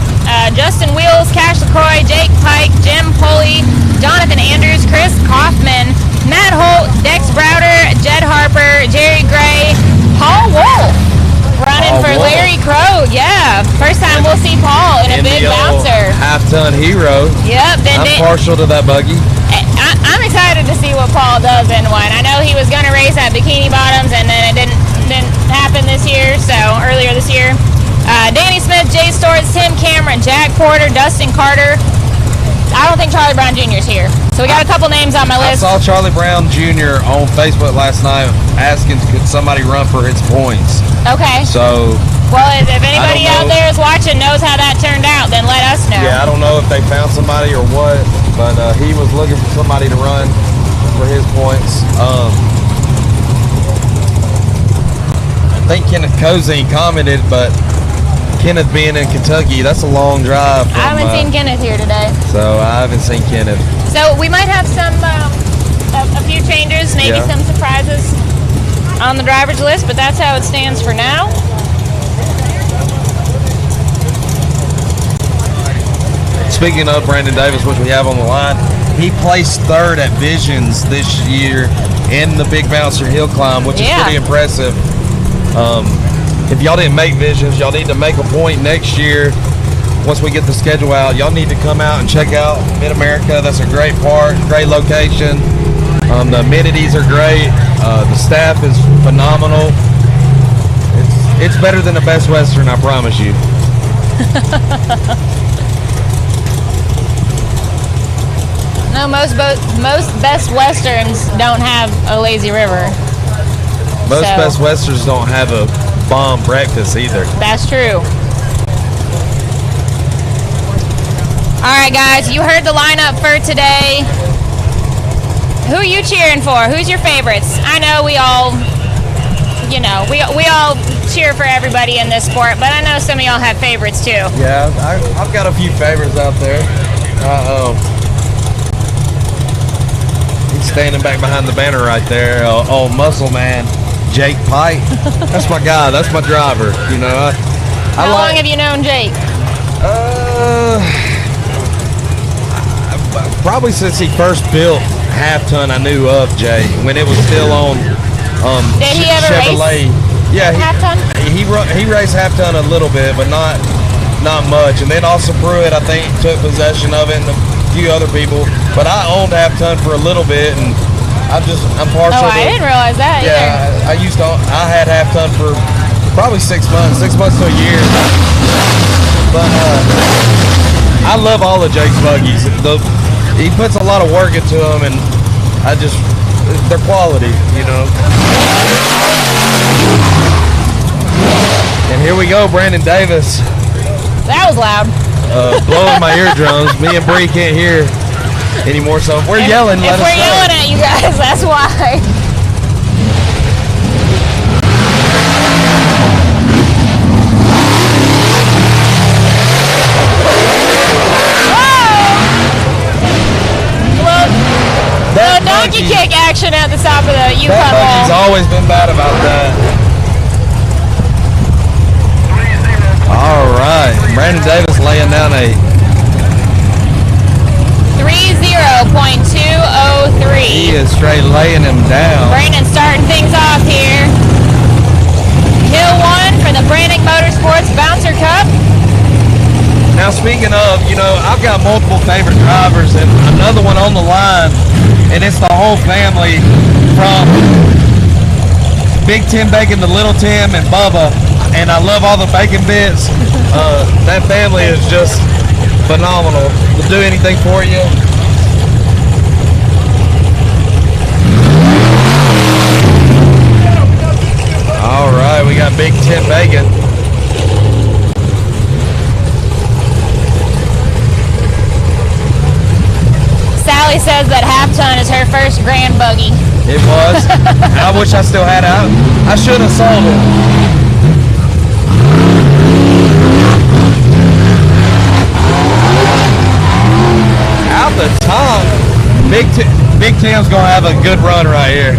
Justin Wheels, Cash LaCroix, Jake Pike, Jim Pulley, Jonathan Andrews, Chris Kaufman, Matt Holt, Dex Browder, Jed Harper, Jerry Gray, Paul Wolf. Running for Larry Crow, yeah. First time we'll see Paul in a big bouncer. Half-ton hero. Yep. I'm partial to that buggy. I'm excited to see what Paul does in one. I know he was going to race at Bikini Bottoms, and then it didn't happen this year, earlier this year. Danny Smith, Jay Storts, Tim Cameron, Jack Porter, Dustin Carter. I don't think Charlie Brown Jr. is here. So we got a couple names on my list. I saw Charlie Brown Jr. on Facebook last night asking could somebody run for his points. Okay. So, well, if anybody out there is watching knows how that turned out, then let us know. Yeah, I don't know if they found somebody or what, but he was looking for somebody to run for his points. I think Kenneth Cozine commented, but Kenneth being in Kentucky, that's a long drive. I haven't seen Kenneth here today. So I haven't seen Kenneth. So we might have some, a few changes, maybe some surprises on the driver's list, but that's how it stands for now. Speaking of Brandon Davis, which we have on the line, he placed third at Visions this year in the Big Bouncer Hill Climb, which is pretty impressive. If y'all didn't make Visions, y'all need to make a point next year. Once we get the schedule out, y'all need to come out and check out Mid-America. That's a great park, great location. The amenities are great. The staff is phenomenal. It's better than the Best Western, I promise you. No, most Best Westerns don't have a lazy river. Most Best Westerns don't have a bomb breakfast either. That's true. All right, guys, you heard the lineup for today. Who are you cheering for? Who's your favorites? I know we all, we all cheer for everybody in this sport, but I know some of y'all have favorites too. Yeah, I've got a few favorites out there. He's standing back behind the banner right there. Old muscle man, Jake Pike. That's my guy. That's my driver. How long have you known Jake? Probably since he first built half ton. I knew of Jay when it was still on. Did he ever Chevrolet. Yeah, half ton? He raced half ton a little bit, but not much. And then Austin Pruitt, I think, took possession of it, and a few other people. But I owned half ton for a little bit, and I'm partial. Oh, I didn't realize that. Yeah, I had half ton for probably 6 months to a year. But I love all of Jake's buggies. He puts a lot of work into them, and they're quality, And here we go, Brandon Davis. That was loud. Blowing my eardrums. Me and Bree can't hear anymore, so if we're yelling, let us know. If we're yelling at you guys, that's why. Donkey kick action at the top of the Yukon wall. He's always been bad about that. All right, Brandon Davis laying down a 30.203. He is straight laying him down. Brandon starting things off here. Hill 1 for the Branik Motorsports Bouncer Cup. Now speaking of, I've got multiple favorite drivers and another one on the line, and it's the whole family from Big Tim Bacon to Little Tim and Bubba, and I love all the bacon bits. That family is just phenomenal. They'll do anything for you. All right, we got Big Tim Bacon. Sally says that half ton is her first grand buggy. It was. I wish I still had it. I should have sold it. Out the top. Big Tim's gonna have a good run right here.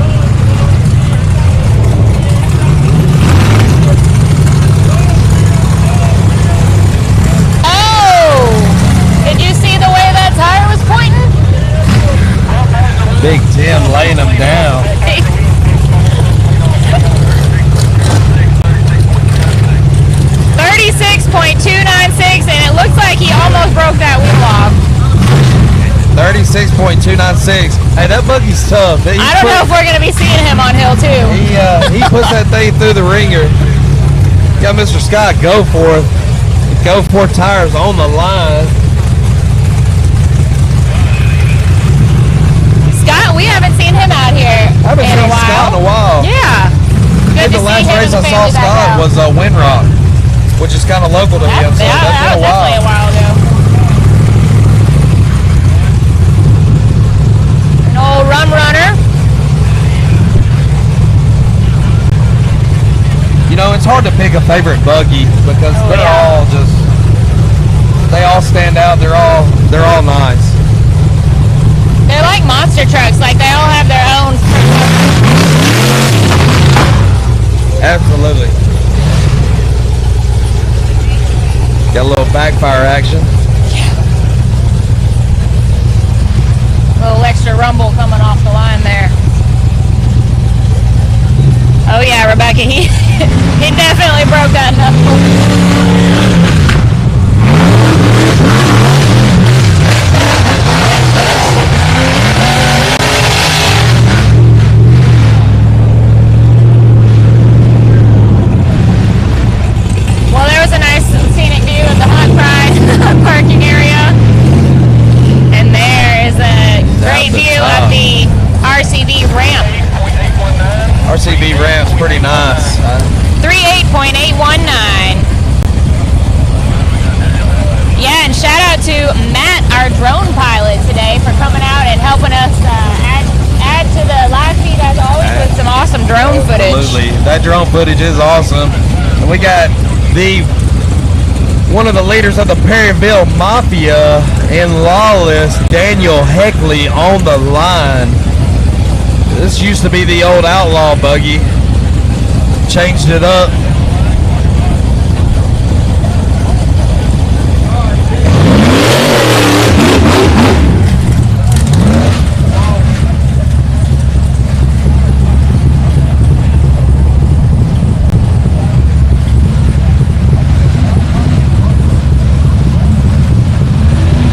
Did you see the way that tire was pointing? Big Tim laying him down. 36.296, and it looks like he almost broke that wheel off. 36.296. Hey, that buggy's tough. I don't know if we're going to be seeing him on Hill 2. He puts that thing through the ringer. Got Mr. Scott Go Forth tires on the line. Scott, we haven't seen him out here I haven't in seen a while. Scott in a while. Yeah. Good to The see last him race and I the saw family back Scott out. was Windrock, which is kind of local to him. So that that's been was a while. definitely a while ago. An old rum runner. You know, it's hard to pick a favorite buggy because they all stand out. They're all nice. They're like monster trucks. Like they all have their own. Absolutely. Got a little backfire action. A little extra rumble coming off the line there. Oh yeah, Rebecca, he definitely broke that knuckle. Well, there was a nice scenic view of the Hot Pride parking area. And there is a great view of the RCV ramp. RCV ramp's pretty nice. 38.819. Yeah, and shout out to Matt, our drone pilot today, for coming out and helping us add to the live feed as always with some awesome drone footage. Absolutely. That drone footage is awesome. And we got one of the leaders of the Perryville Mafia and Lawless, Daniel Heckley, on the line. This used to be the old Outlaw buggy. Changed it up.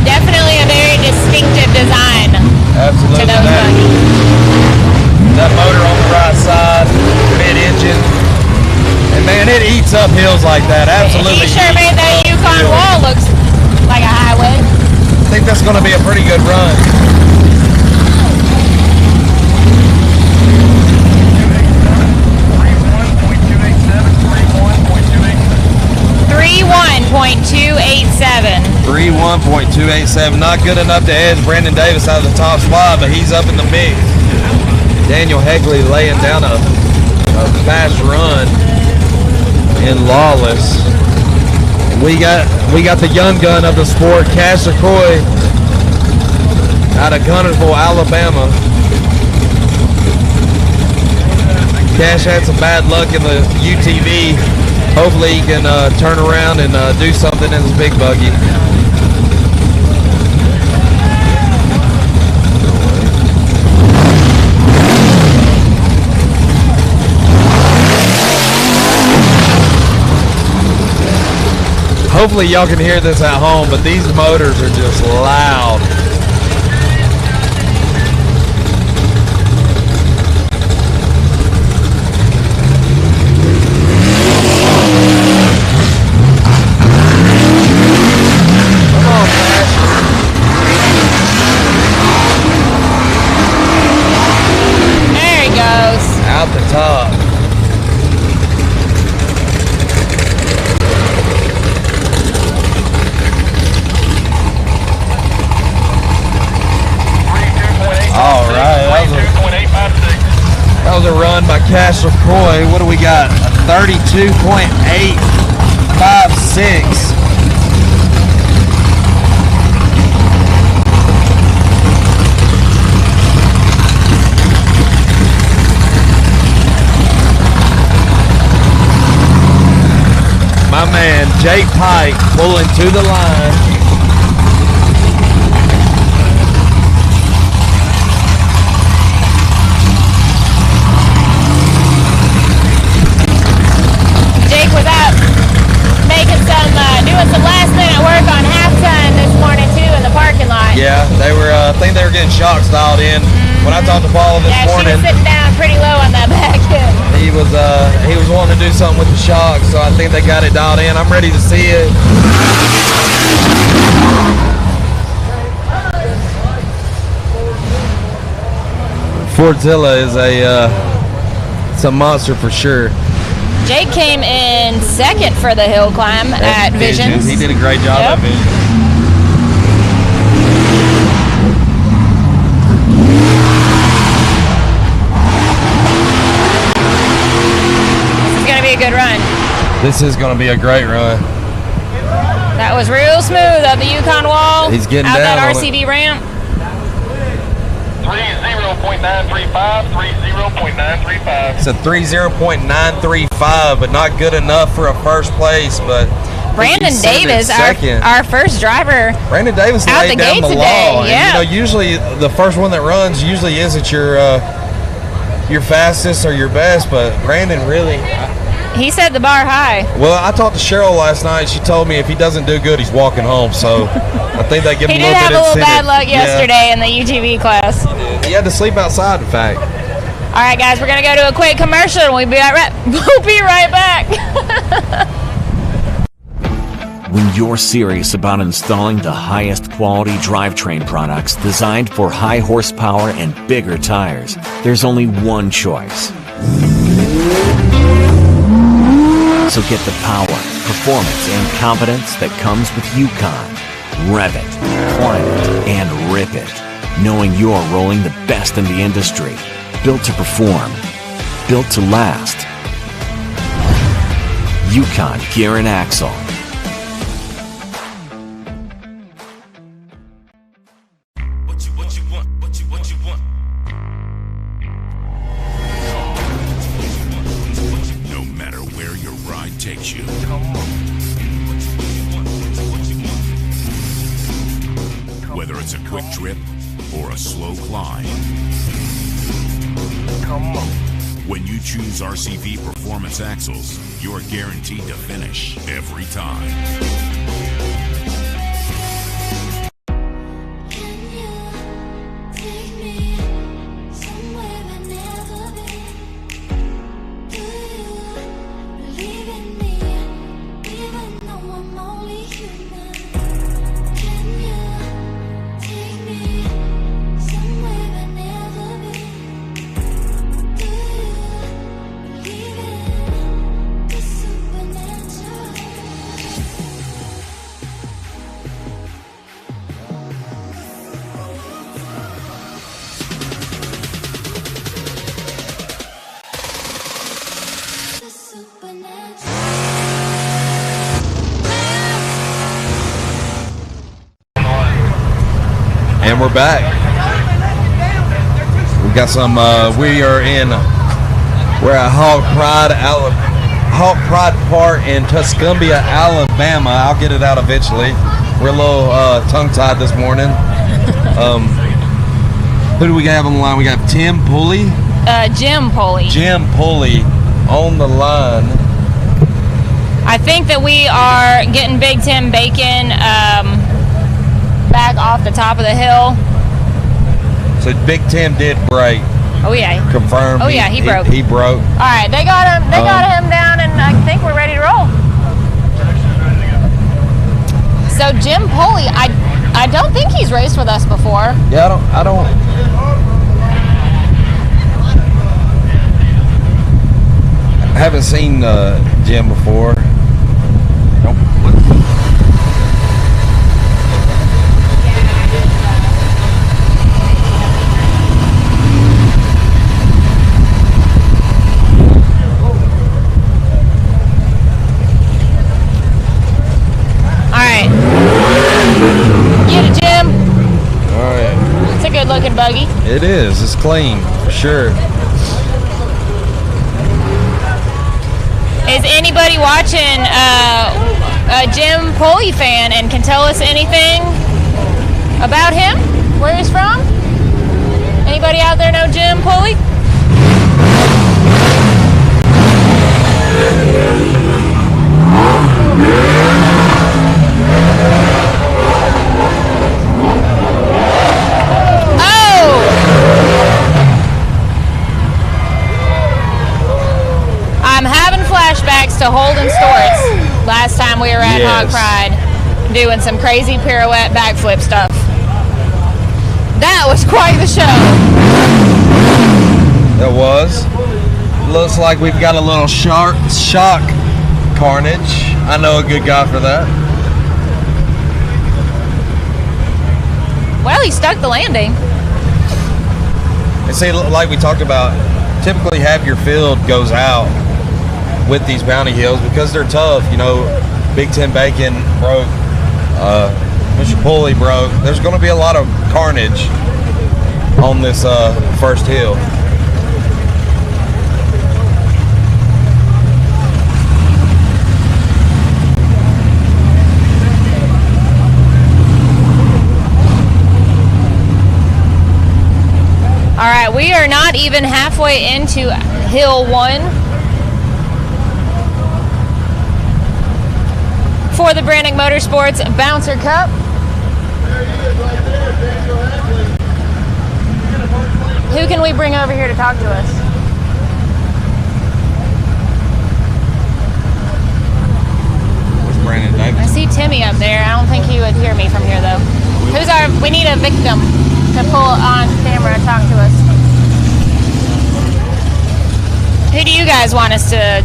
Definitely a very distinctive design. Absolutely. To those buggies. That motor on the right side, mid-engine, and man, it eats up hills like that. Absolutely. He sure made that Yukon wall look like a highway. I think that's going to be a pretty good run. .287. Not good enough to edge Brandon Davis out of the top spot, but he's up in the mix. Daniel Heckley laying down a fast run in Lawless. We got the young gun of the sport, Cash McCoy, out of Gunnersville, Alabama. Cash had some bad luck in the UTV. Hopefully he can turn around and do something in his big buggy. Hopefully y'all can hear this at home, but these motors are just loud. Come on, Flash. There he goes. Out the top. All right, that was a run by Cash McCoy. What do we got? A 32.856. My man Jake Pike pulling to the line. Was out doing some last minute work on halftime this morning too in the parking lot. Yeah, they were. I think they were getting shocks dialed in. When I talked to Paula this morning, she was sitting down pretty low on that back end. He was wanting to do something with the shocks, so I think they got it dialed in. I'm ready to see it. Fordzilla is it's a monster for sure. Jake came in second for the hill climb at Visions. He did a great job at Visions. This is going to be a great run. That was real smooth up the Yukon wall. He's getting out down that on RCV ramp. 30.935, 30.935. It's a 30.935, but not good enough for a first place. But Brandon he's sitting Davis, in second. our first driver. Brandon Davis out laid the down gate the today. law. Yeah. And, usually the first one that runs usually isn't your fastest or your best, but Brandon really. He set the bar high. Well, I talked to Cheryl last night. She told me if he doesn't do good, he's walking home. So I think they give him a little bit of incentive. He did have a little bad luck yesterday in the UTV class. He had to sleep outside, in fact. All right, guys, we're going to go to a quick commercial, and we'll be right back. When you're serious about installing the highest quality drivetrain products designed for high horsepower and bigger tires, there's only one choice. So get the power, performance, and confidence that comes with Yukon. Rev it, climb it, and rip it, knowing you're rolling the best in the industry. Built to perform, built to last. Yukon Gear and Axle. No matter where your ride takes you. Whether it's a quick trip or a slow climb. When you choose RCV Performance Axles, you're guaranteed to finish every time. And we're back. We got some. We're at Hawk Pride Park in Tuscumbia, Alabama. I'll get it out eventually. We're a little tongue-tied this morning. Who do we have on the line? We got Tim Pulley. Jim Pulley. Jim Pulley on the line. I think that we are getting Big Tim Bacon back off the top of the hill. So Big Tim did break. Oh yeah. Confirmed. Oh yeah, he broke. He broke. All right, they got him. They got him down, and I think we're ready to roll. So Jim Pulley, I don't think he's raced with us before. Yeah, I don't. I haven't seen Jim before. Nope. Alright. Get it, Jim. Alright. It's a good looking buggy. It is. It's clean, for sure. Is anybody watching a Jim Pulley fan and can tell us anything about him? Where he's from? Anybody out there know Jim Pulley? I'm having flashbacks to Holden Storts last time we were at Hog Pride doing some crazy pirouette backflip stuff. That was quite the show. It was. Looks like we've got a little shock carnage. I know a good guy for that. Well, he stuck the landing. And see, like we talked about, typically half your field goes out with these bounty hills because they're tough. You know, Big Tim Bacon broke, Mr. Pulley broke. There's going to be a lot of carnage on this first hill. All right, we are not even halfway into Hill 1 for the Branik Motorsports Bouncer Cup. Who can we bring over here to talk to us? Where's Brandon Davis? I see Timmy up there. I don't think he would hear me from here though. We need a victim to pull on camera and talk to us. Who do you guys want us to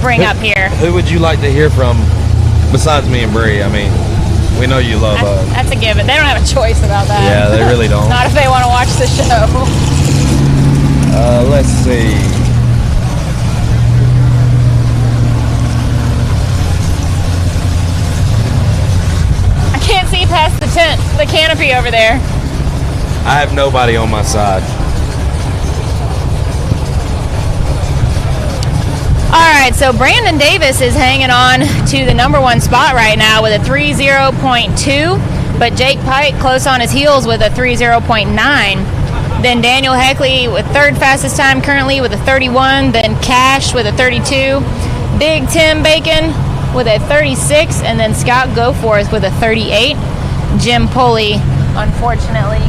bring up here? Who would you like to hear from besides me and Bree? I mean, we know you love us. That's a given. They don't have a choice about that. Yeah, they really don't. Not if they want to watch the show. Let's see. I can't see past the tent, the canopy over there. I have nobody on my side. All right, so Brandon Davis is hanging on to the #1 spot right now with a 30.2, but Jake Pike close on his heels with a 30.9. Then Daniel Heckley with third fastest time currently with a 31. Then Cash with a 32. Big Tim Bacon with a 36, and then Scott Goforth with a 38. Jim Pulley, unfortunately,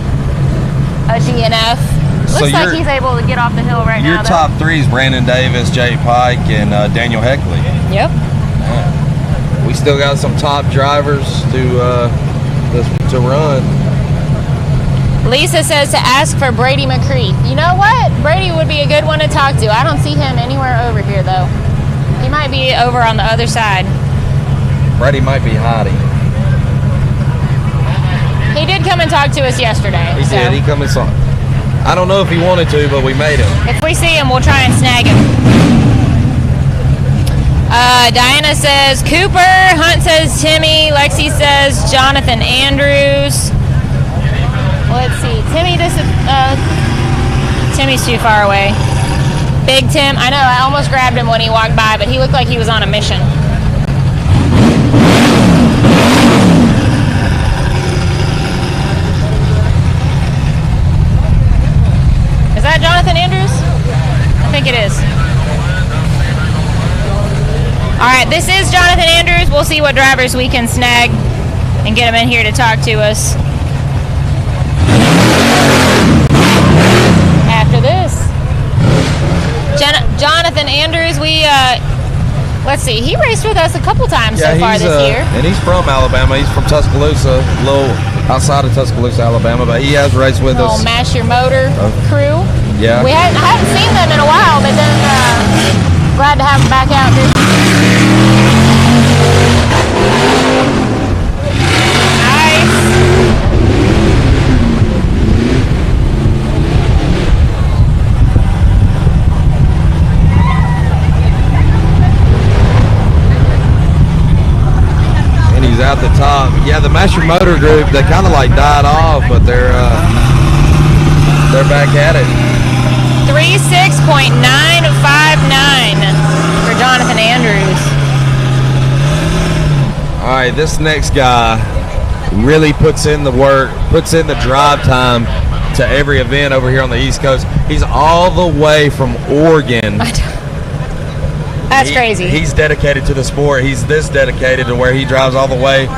a DNF. Looks like he's able to get off the hill right now. Your top three is Brandon Davis, Jay Pike, and Daniel Heckley. Yep. Yeah. We still got some top drivers to run. Lisa says to ask for Brady McCree. You know what? Brady would be a good one to talk to. I don't see him anywhere over here, though. He might be over on the other side. Brady might be hiding. He did come and talk to us yesterday. He did. He come and saw. I don't know if he wanted to, but we made him. If we see him, we'll try and snag him. Diana says Cooper. Hunt says Timmy. Lexi says Jonathan Andrews. Let's see. Timmy, Timmy's too far away. Big Tim. I know, I almost grabbed him when he walked by, but he looked like he was on a mission. Is that Jonathan Andrews? I think it is. All right, this is Jonathan Andrews. We'll see what drivers we can snag and get him in here to talk to us. After this, Jonathan Andrews, let's see, he raced with us a couple times so far this year. And he's from Alabama. He's from Tuscaloosa, a little outside of Tuscaloosa, Alabama, but he has raced with us. Mash Your Motor crew. Yeah. I haven't seen them in a while, but then glad to have them back out here. He's out the top. Yeah, the Master Motor group, they kind of like died off, but they're back at it. 36.959 for Jonathan Andrews. All right, this next guy really puts in the work, puts in the drive time to every event over here on the East Coast. He's all the way from Oregon. That's crazy. He's dedicated to the sport. He's this dedicated to where he drives all the way.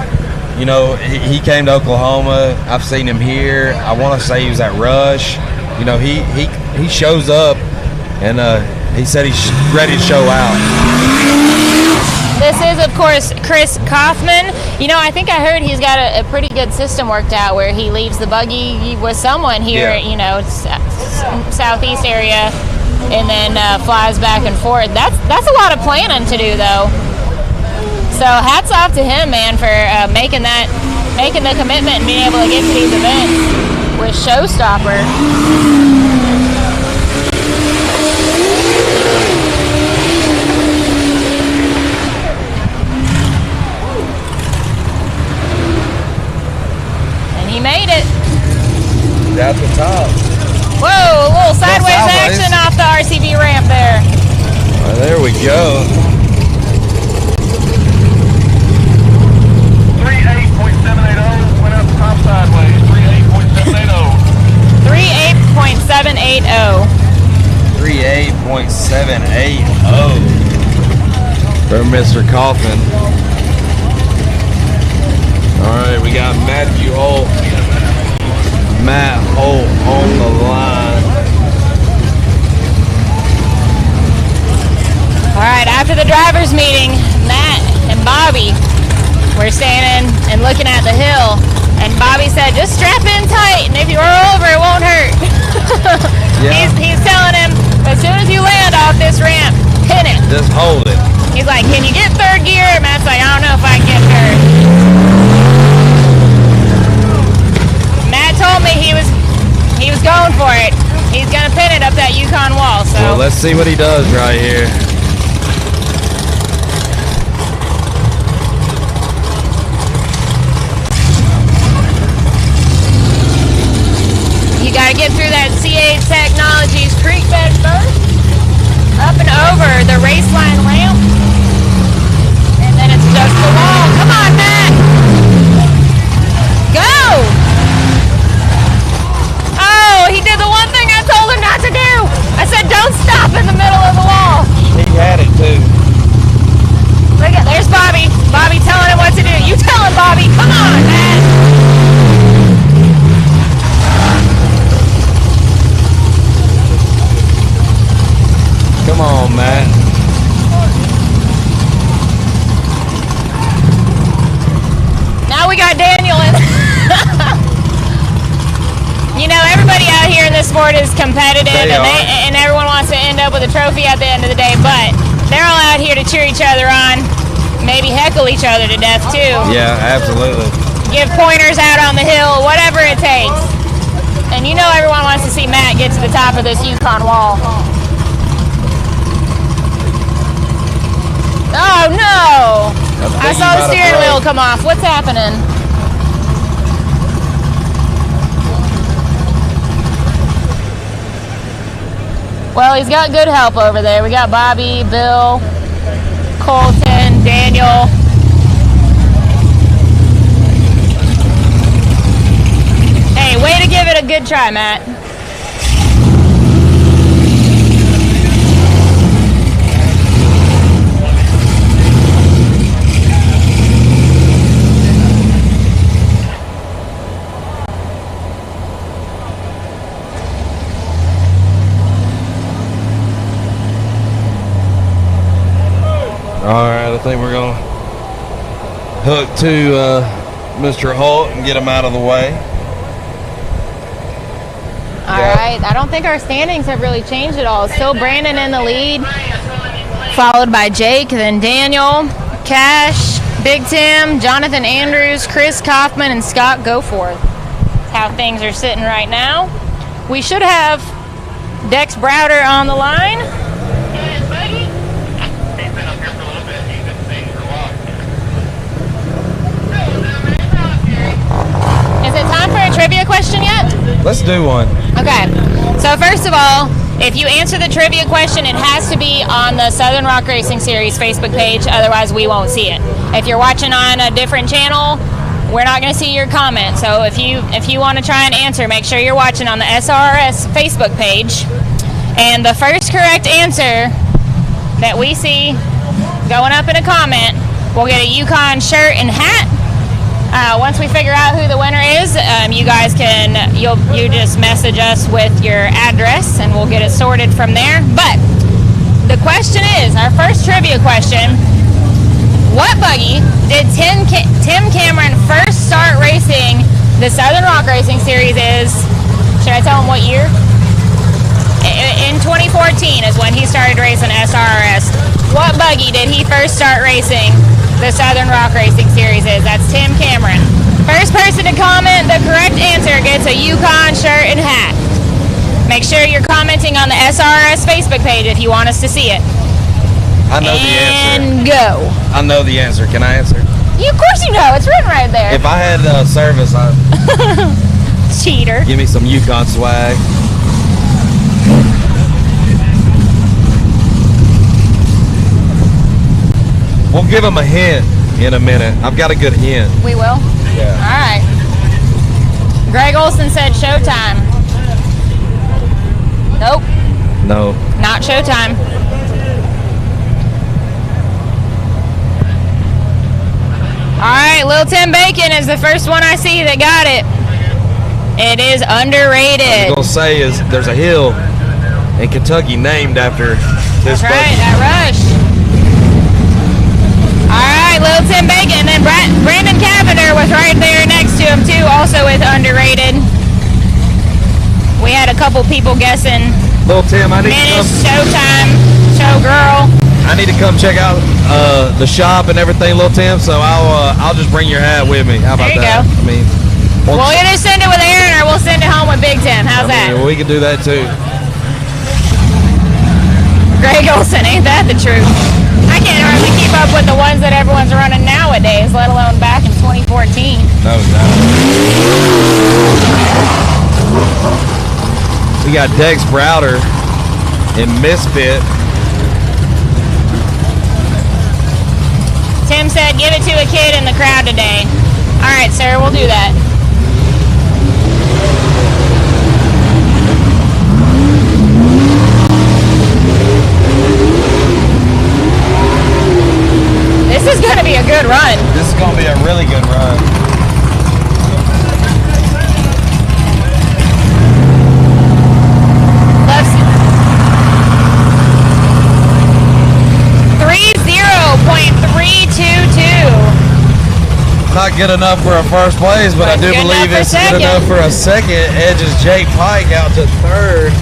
You know, he came to Oklahoma. I've seen him here. I want to say he was at Rush. You know, he shows up, and he said he's ready to show out. This is, of course, Chris Kaufman. You know, I think I heard he's got a pretty good system worked out where he leaves the buggy with someone here, you know, southeast area, and then flies back and forth. That's a lot of planning to do, though. So hats off to him, man, for making the commitment and being able to get to these events with Showstopper. He made it. At the top. Whoa, a little sideways sideways. action off the RCV ramp there. There we go. 38.780 went out the top sideways. 38.780. 38.780. 38.780 for Mr. Coffin. All right, we got Matthew Holt. Matt Holt on the line. All right, after the drivers' meeting, Matt and Bobby were standing and looking at the hill, and Bobby said, just strap in tight, and if you roll over, it won't hurt. Yeah. He's telling him, as soon as you land off this ramp, pin it. Just hold it. He's like, can you get third gear? Matt's like, I don't know if I can get third. Matt told me he was going for it. He's gonna pin it up that Yukon wall. So Well, let's see what he does right here. you gotta get through that CA Technologies creek bed first, up and over the race line ramp, and then it's just the wall. Come on, Matt! Go! Oh, he did the one thing I told him not to do. I said, don't stop in the middle of the wall. He had it too. Look at, there's Bobby. Bobby telling him what to do. You tell him, Bobby. Come on, Matt. Come on, Matt. Now we got Daniel in. You know, everybody out here in this sport is competitive, They are. and everyone wants to end up with a trophy at the end of the day, but they're all out here to cheer each other on, maybe heckle each other to death too. Yeah, absolutely. Give pointers out on the hill, whatever it takes. And you know everyone wants to see Matt get to the top of this Yukon wall. Oh no! I saw the steering wheel come off. What's happening? Well, he's got good help over there. We got Bobby, Bill, Colton, Daniel. Hey, way to give it a good try, Matt. All right, I think we're gonna hook to Mr. Holt and get him out of the way. All right, I don't think our standings have really changed at all. Still Brandon in the lead, followed by Jake, then Daniel, Cash, Big Tim, Jonathan Andrews, Chris Kaufman, and Scott Goforth. That's how things are sitting right now. We should have Dex Browder on the line. Is it time for a trivia question yet? Let's do one. Okay, so first of all, if you answer the trivia question, it has to be on the Southern Rock Racing Series Facebook page, otherwise we won't see it. If you're watching on a different channel, we're not going to see your comment. So if you want to try and answer, make sure you're watching on the SRS Facebook page. And the first correct answer that we see going up in a comment will get a Yukon shirt and hat. Once we figure out who the winner is, you guys can, you just message us with your address and we'll get it sorted from there. But the question is, our first trivia question, what buggy did Tim Cameron first start racing the Southern Rock Racing Series is? Should I tell him what year? In 2014 is when he started racing SRS. What buggy did he first start racing the Southern Rock Racing Series is? That's Tim Cameron. First person to comment the correct answer gets a Yukon shirt and hat. Make sure you're commenting on the SRS Facebook page if you want us to see it. I know the answer. And go. I know the answer. Can I answer? Of course you know. It's written right there. If I had service, I'd Cheater. give me some Yukon swag. We'll give them a hint in a minute. I've got a good hint. We will? Yeah. All right. Greg Olson said showtime. Nope. No. Not showtime. All right, Lil Tim Bacon is the first one I see that got it. It is underrated. What I was gonna say is there's a hill in Kentucky named after this. That's right, that rush. All right, Lil Tim Bacon, and then Brandon Cavender was right there next to him too, also with underrated. We had a couple people guessing. Lil Tim, I need Finish, to come. showtime, showgirl. I need to come check out the shop and everything, Lil Tim. So I'll just bring your hat with me. How about There you that? go. I mean, We'll either send it with Aaron or we'll send it home with Big Tim. How's that? we could do that too. Greg Olson, ain't that the truth? I can't hardly keep up with the ones that everyone's running nowadays, let alone back in 2014. No. We got Dex Browder in Misfit. Tim said, give it to a kid in the crowd today. All right, sir, we'll do that. This is going to be a good run. This is going to be a really good run. Let's 30.322. Not good enough for a first place, but I do Good believe enough for it's good second. enough for a second. Edges Jake Pike out to third.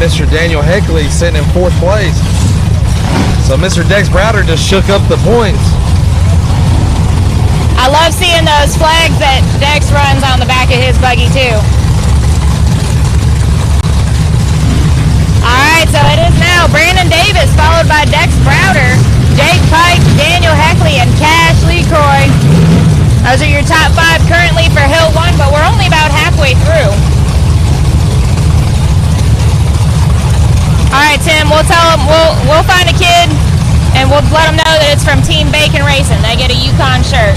Mr. Daniel Heckley sitting in fourth place. So Mr. Dex Browder just shook up the points. I love seeing those flags that Dex runs on the back of his buggy too. Alright, so it is now Brandon Davis followed by Dex Browder, Jake Pike, Daniel Heckley, and Cash LeCroy. Those are your top 5 currently for Hill 1, but we're only about halfway through. Alright, Tim, we'll tell them, we'll find a kid and we'll let them know that it's from Team Bacon Racing. They get a Yukon shirt.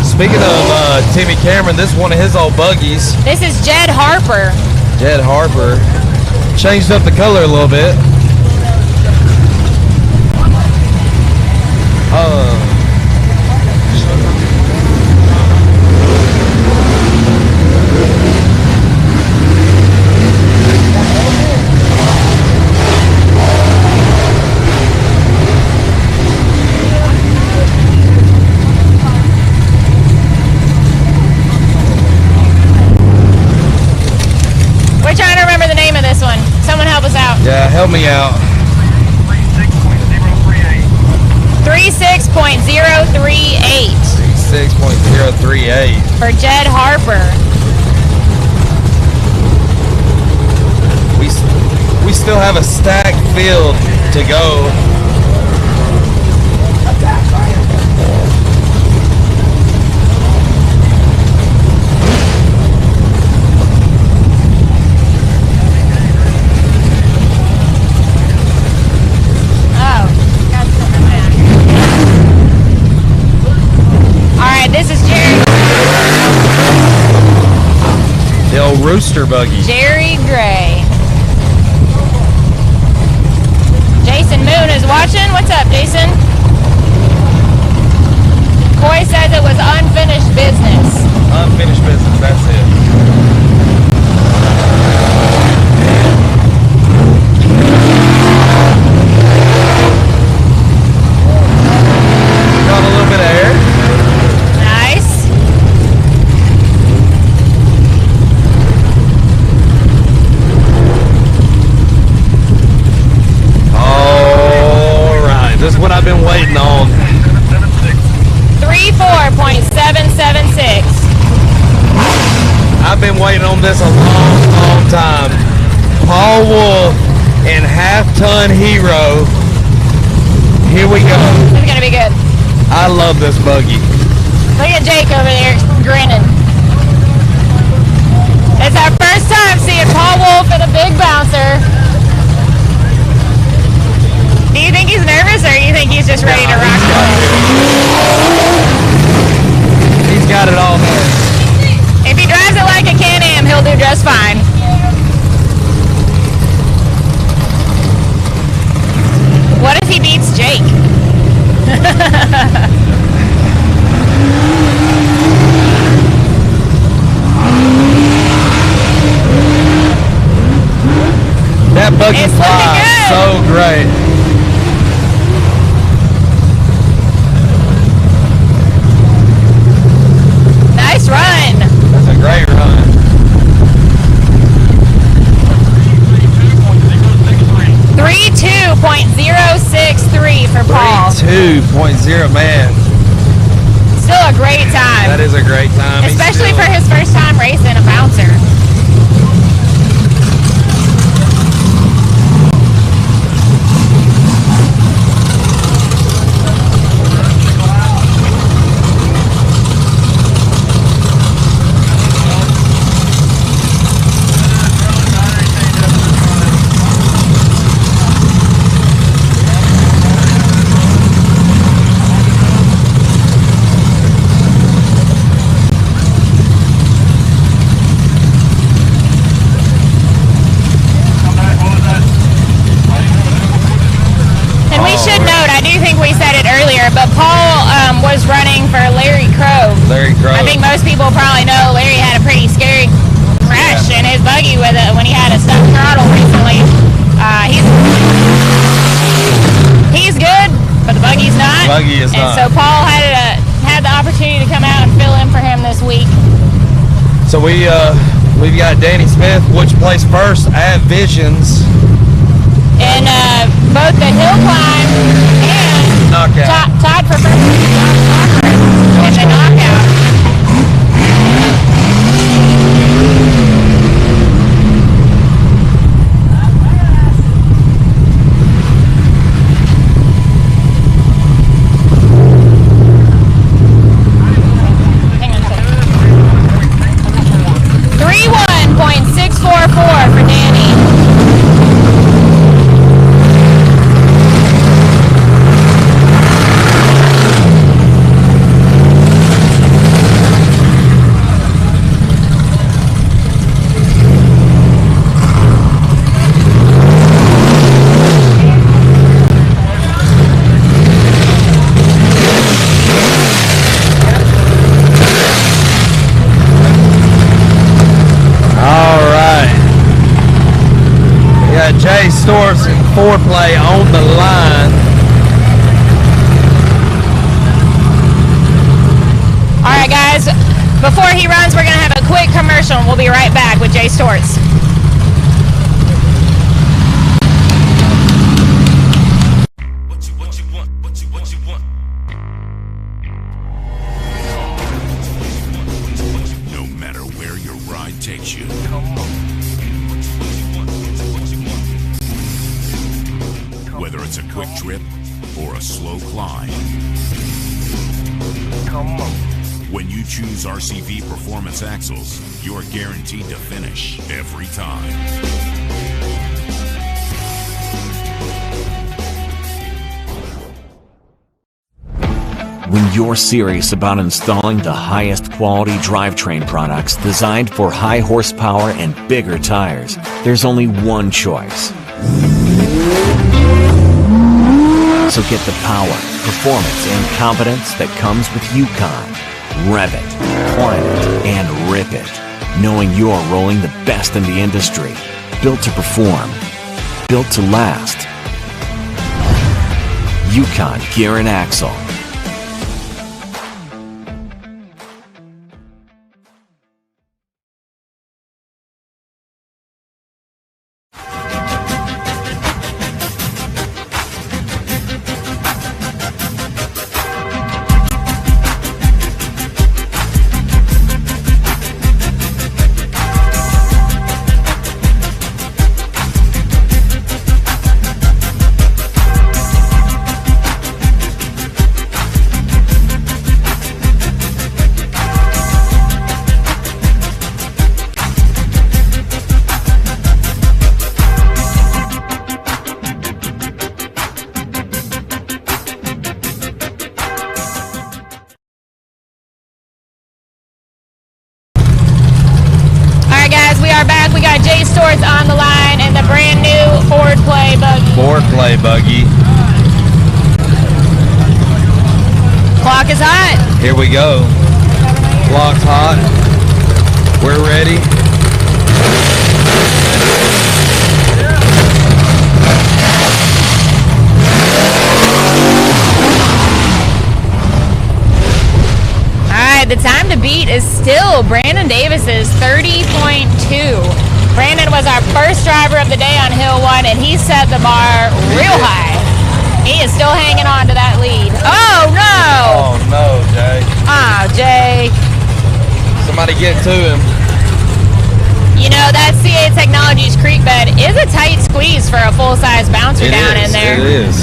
Speaking of Timmy Cameron, this is one of his old buggies. This is Jed Harper. Jed Harper. Changed up the color a little bit. We're trying to remember the name of this one. Someone help us out. Yeah, help me out. 36.038 36.038. for Jed Harper. We still have a stacked field to go. This is Jerry. The old rooster buggy. Jerry Gray. Jason Moon is watching. What's up, Jason? Coy says it was unfinished business. Unfinished business, that's it. Got a little bit of air. Nice. All right, this is what I've been waiting on. 34.776. I've been waiting on this a long, long time. Paul Wolf half-ton hero. Here we go. This is gonna be good. I love this buggy. Look at Jake over there grinning. It's our first time seeing Paul Wolf in a big bouncer. Do you think he's nervous, or you think he's just ready to rock and roll? He's got it all there. If he drives it like a Can-Am, he'll do just fine. What if he beats Jake? That buggy It's flies so great. Nice run. That's a great run. 32.063 for Paul. 2.0, man. Still a great time. That is a great time. He's Especially still- for his first time racing a bouncer. And we should note, I do think we said it earlier, but Paul was running for Larry Crow. Larry Crow. I think most people probably know Larry had a pretty scary crash in his buggy with it when he had a stuck throttle recently. He's good, but the buggy's not. Buggy is and not. so Paul had the opportunity to come out and fill in for him this week. So we've got Danny Smith, which placed first at Visions. In both the hill climb and Knockout. tied for first in the knockout. Hang on a second. 31.644 for Danny. Jay Storrs and Foreplay on the line. All right, guys. Before he runs, we're going to have a quick commercial, and we'll be right back with Jay Storrs. No matter where your ride takes you. Whether it's a quick trip or a slow climb. When you choose RCV Performance Axles, you're guaranteed to finish every time. When you're serious about installing the highest quality drivetrain products designed for high horsepower and bigger tires, there's only one choice. So get the power, performance, and confidence that comes with Yukon. Rev it, climb it, and rip it, knowing you're rolling the best in the industry. Built to perform, built to last. Yukon Gear and Axle. J Storts on the line and the brand new Ford Play buggy. Ford Play buggy. Clock is hot. Here we go. Clock's hot. We're ready. The time to beat is still Brandon Davis's 30.2. Brandon was our first driver of the day on Hill 1, and he set the bar real high. He is still hanging on to that lead. Oh, no! Oh, no, Jay. Oh, Jay. Somebody get to him. You know, that CA Technologies creek bed is a tight squeeze for a full-size bouncer down in there. It is.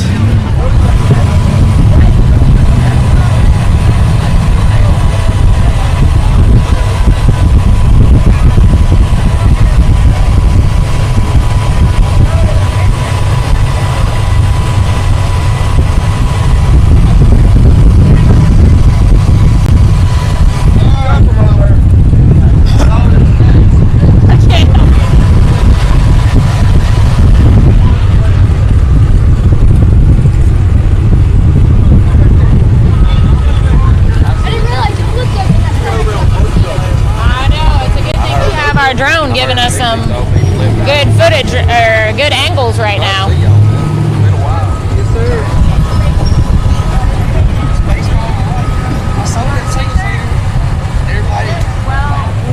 Drone giving us some good footage or good angles right now.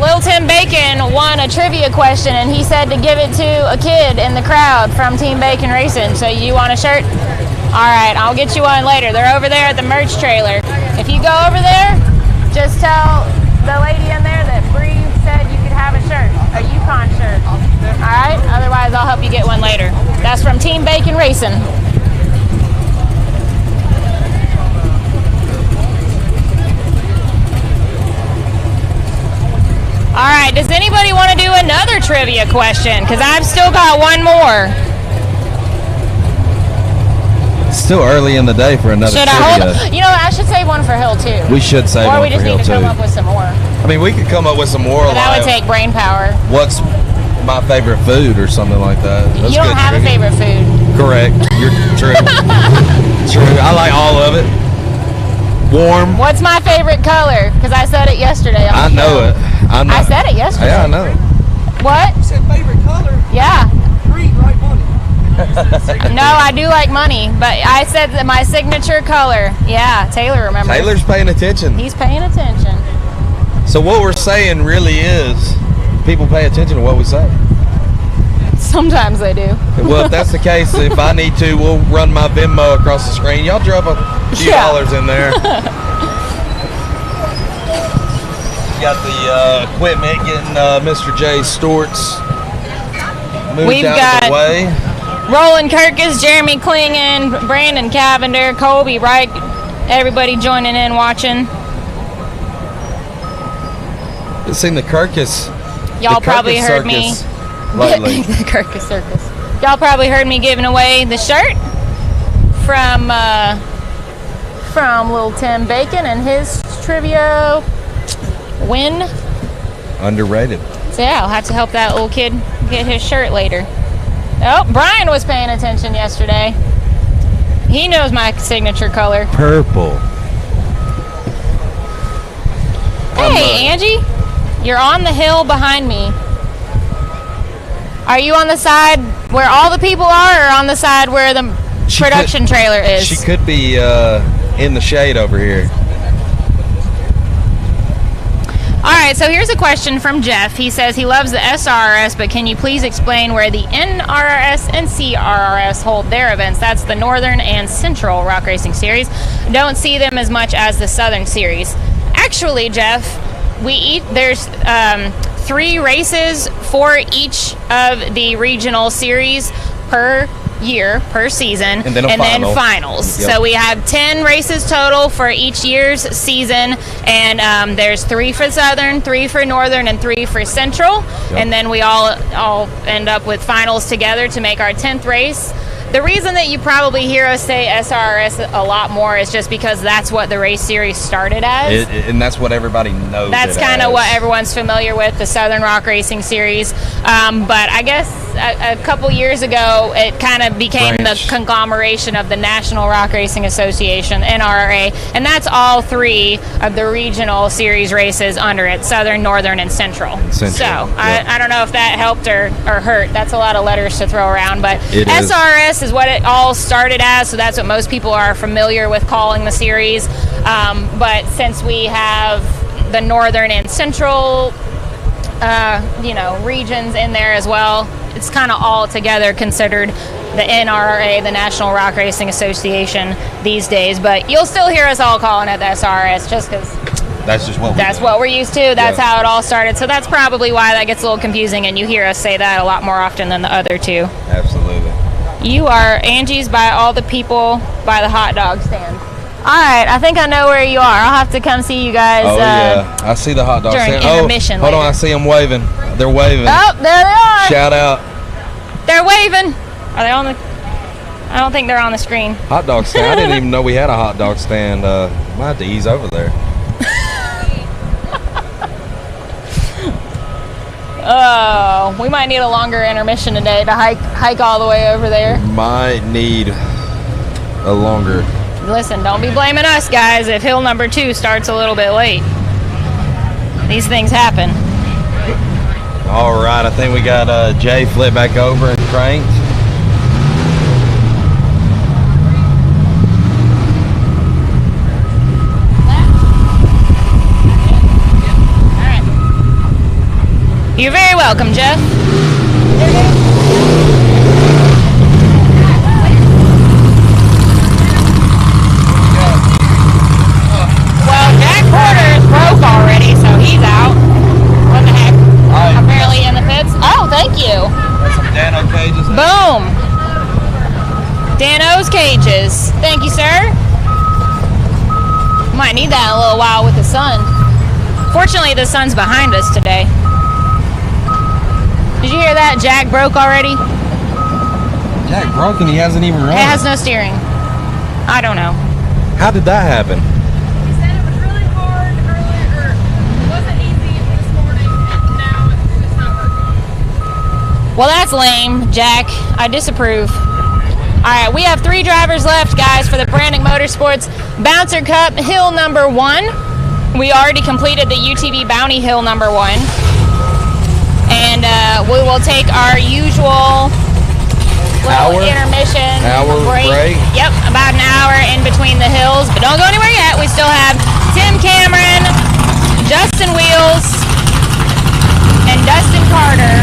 Lil Tim Bacon won a trivia question and he said to give it to a kid in the crowd from Team Bacon Racing. So you want a shirt? All right, I'll get you one later. They're over there at the merch trailer. If you go over there, just tell the lady in there that Bree said you could have a shirt, a Yukon shirt. All right? Otherwise, I'll help you get one later. That's from Team Bacon Racing. All right, does anybody want to do another trivia question? Because I've still got one more. It's still early in the day for another trivia. You know what? I should save one for Hill 2. We should save one for Hill 2. Or we just need to come up with some more. I mean, we could come up with some more. But that would take brain power. What's my favorite food or something like that? That's you don't have a favorite food. Correct. You're true. True. I like all of it. Warm. What's my favorite color? Because I said it yesterday. I know it. I said it yesterday. Yeah, I know. What? You said favorite color? Yeah. Green, right, money. No, I do like money, but I said that my signature color. Yeah, Taylor remembers. Taylor's paying attention. He's paying attention. So what we're saying really is people pay attention to what we say. Sometimes they do. Well, if that's the case, if I need to, we'll run my Venmo across the screen. Y'all drop a few dollars in there. Got the equipment getting Mr. J Storts moved out of the way. Roland Kirkus, Jeremy Klingen, Brandon Cavender, Colby Wright, everybody joining in watching. I've seen the Kirkus. Y'all probably heard me. The Kirkus Circus. Y'all probably heard me giving away the shirt from Lil Tim Bacon and his trivia win. Underrated. So yeah, I'll have to help that little kid get his shirt later. Oh, Brian was paying attention yesterday. He knows my signature color. Purple. Hey, Angie, you're on the hill behind me. Are you on the side where all the people are, or on the side where the production trailer is? She could be in the shade over here. All right, so here's a question from Jeff. He says he loves the SRS, but can you please explain where the NRRS and CRRS hold their events? That's the Northern and Central Rock Racing Series. Don't see them as much as the Southern Series. Actually, Jeff, there's 3 races for each of the regional series per year, per season, and then finals. Yep. So we have 10 races total for each year's season, and there's 3 for Southern, 3 for Northern, and 3 for Central. Yep. And then we all end up with finals together to make our 10th race. The reason that you probably hear us say SRS a lot more is just because that's what the race series started as. And that's what everybody knows. That's kind of what everyone's familiar with, the Southern Rock Racing Series. But I guess a couple years ago, it kind of became the conglomeration of the National Rock Racing Association, NRRA, and that's all 3 of the regional series races under it, Southern, Northern, and Central. So I don't know if that helped or hurt. That's a lot of letters to throw around, but SRS is what it all started as, so that's what most people are familiar with calling the series. But since we have the Northern and Central regions in there as well, it's kind of all together considered the NRRA, the National Rock Racing Association these days. But you'll still hear us all calling it the SRS just because that's what we're used to. That's how it all started. So that's probably why that gets a little confusing, and you hear us say that a lot more often than the other 2. Absolutely. You are Angie's by all the people by the hot dog stand. All right, I think I know where you are. I'll have to come see you guys. Oh, yeah. I see the hot dog during stand. Intermission Hold later. on, I see them waving. They're waving. Oh, there they are. Shout out. They're waving. Are they on the... I don't think they're on the screen. Hot dog stand. I didn't even know we had a hot dog stand. Might have to ease over there. Oh, we might need a longer intermission today to hike all the way over there. Might need a longer... Listen, don't be blaming us, guys, if hill number 2 starts a little bit late. These things happen. All right, I think we got Jay flipped back over and cranked. All right. You're very welcome, Jeff. Broke already, so he's out. What the heck? Apparently in the pits. Oh, thank you. That's some Dano cages. Boom. Dano's cages. Thank you, sir. Might need that in a little while with the sun. Fortunately, the sun's behind us today. Did you hear that? Jack broke already? Jack broke and he hasn't even run. It has no steering. I don't know. How did that happen? Well, that's lame, Jack. I disapprove. All right, we have 3 drivers left, guys, for the Branik Motorsports Bouncer Cup Hill number 1. We already completed the UTV Bounty Hill number 1. And we will take our usual little intermission break. Yep, about an hour in between the hills. But don't go anywhere yet. We still have Tim Cameron, Justin Wheels, and Dustin Carter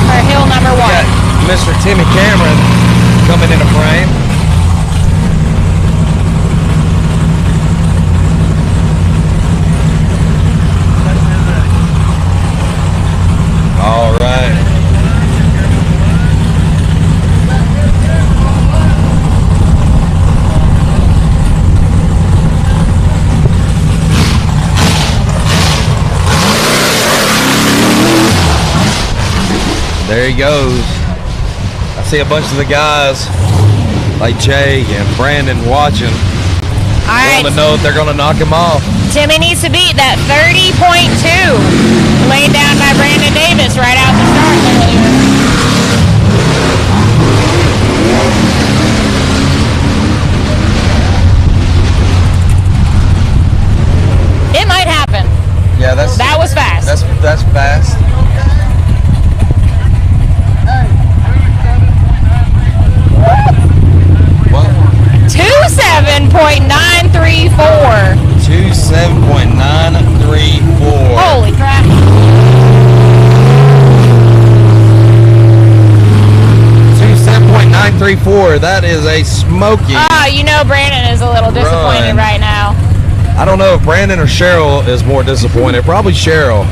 for hill number 1. Got Mr. Timmy Cameron coming into frame. All right. There he goes. I see a bunch of the guys like Jay and Brandon watching. All right. Want to know if they're going to knock him off. Timmy needs to beat that 30.2 laid down by Brandon Davis right out the start earlier. It might happen. Yeah, that was fast. That's fast. 27.934. 27.934. Holy crap. 27.934. That is a smoky. You know Brandon is a little disappointed right now. I don't know if Brandon or Cheryl is more disappointed. Probably Cheryl.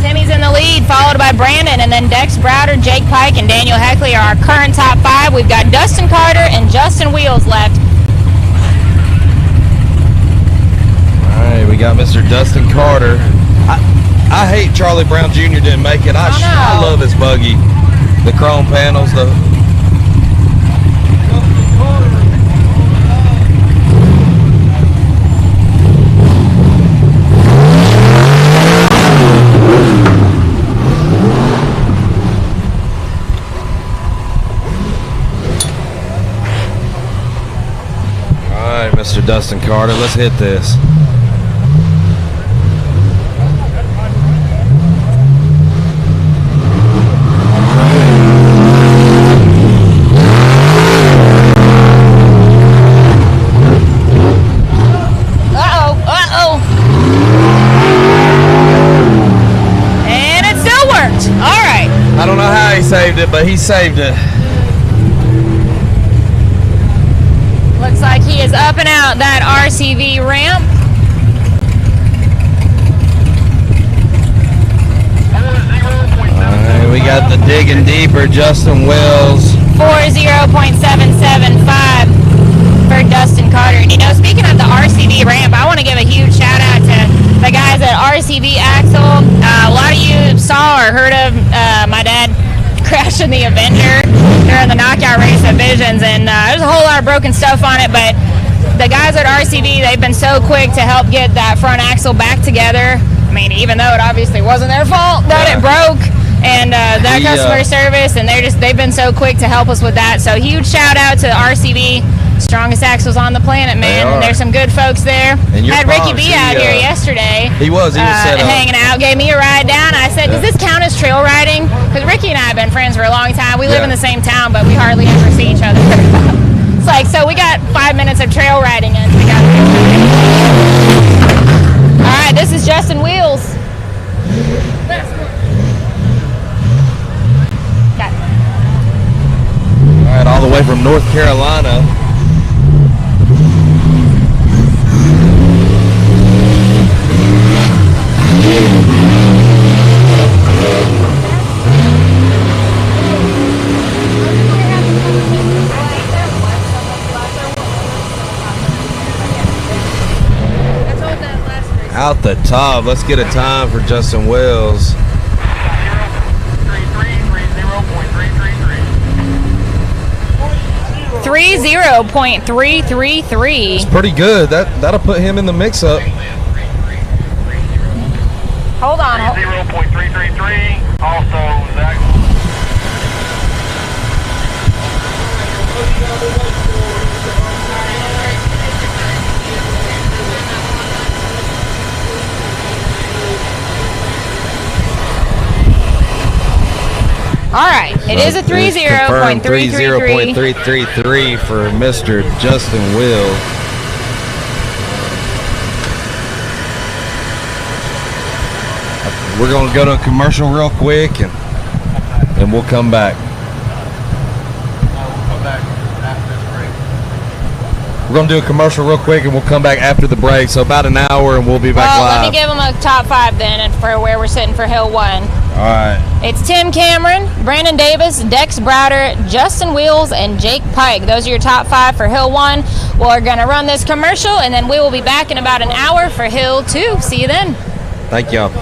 Timmy's in the lead, followed by Brandon, and then Dex Browder, Jake Pike, and Daniel Heckley are our current top 5. We've got Dustin Carter and Justin Wheels left. All right, we got Mr. Dustin Carter. I hate Charlie Brown Jr. didn't make it. I know. love his buggy. The chrome panels, the All right, Mr. Dustin Carter, let's hit this. I don't know how he saved it, but he saved it. Looks like he is up and out that RCV ramp. All right, we got the digging deeper, Justin Wills. 40.775 for Dustin Carter. And you know, speaking of the RCV ramp, I want to give a huge shout out to the guys at RCV Axle. A lot of you saw or heard of my dad crashing the Avenger during the knockout race at Visions, and there's a whole lot of broken stuff on it, but the guys at RCV, they've been so quick to help get that front axle back together. I mean, even though it obviously wasn't their fault that it broke, and that customer service, and they've been so quick to help us with that. So huge shout out to RCV, strongest axles on the planet, man. And there's some good folks there. And had Ricky B out here yesterday. He was set up, hanging out, gave me a ride down. I said, does this count as trail riding? Because Ricky and I have been friends for a long time. We live in the same town, but we hardly ever see each other. It's like, so we got 5 minutes of trail riding in. All right, this is Justin Wheels. All right, all the way from North Carolina. Out the top. Let's get a time for Justin Wills. 30.333. It's pretty good. That'll put him in the mix-up. Hold on. 0.333. Also, Zach. All right, it is a 30.333 for Mr. Justin Will. We're going to go to a commercial real quick, and we'll come back. We're going to do a commercial real quick, and we'll come back after the break. So about an hour, and we'll be back live. Let me give them a top 5 then, and for where we're sitting for Hill 1. All right. It's Tim Cameron, Brandon Davis, Dex Browder, Justin Wheels, and Jake Pike. Those are your top 5 for Hill 1. We're going to run this commercial, and then we will be back in about an hour for Hill 2. See you then. Thank y'all.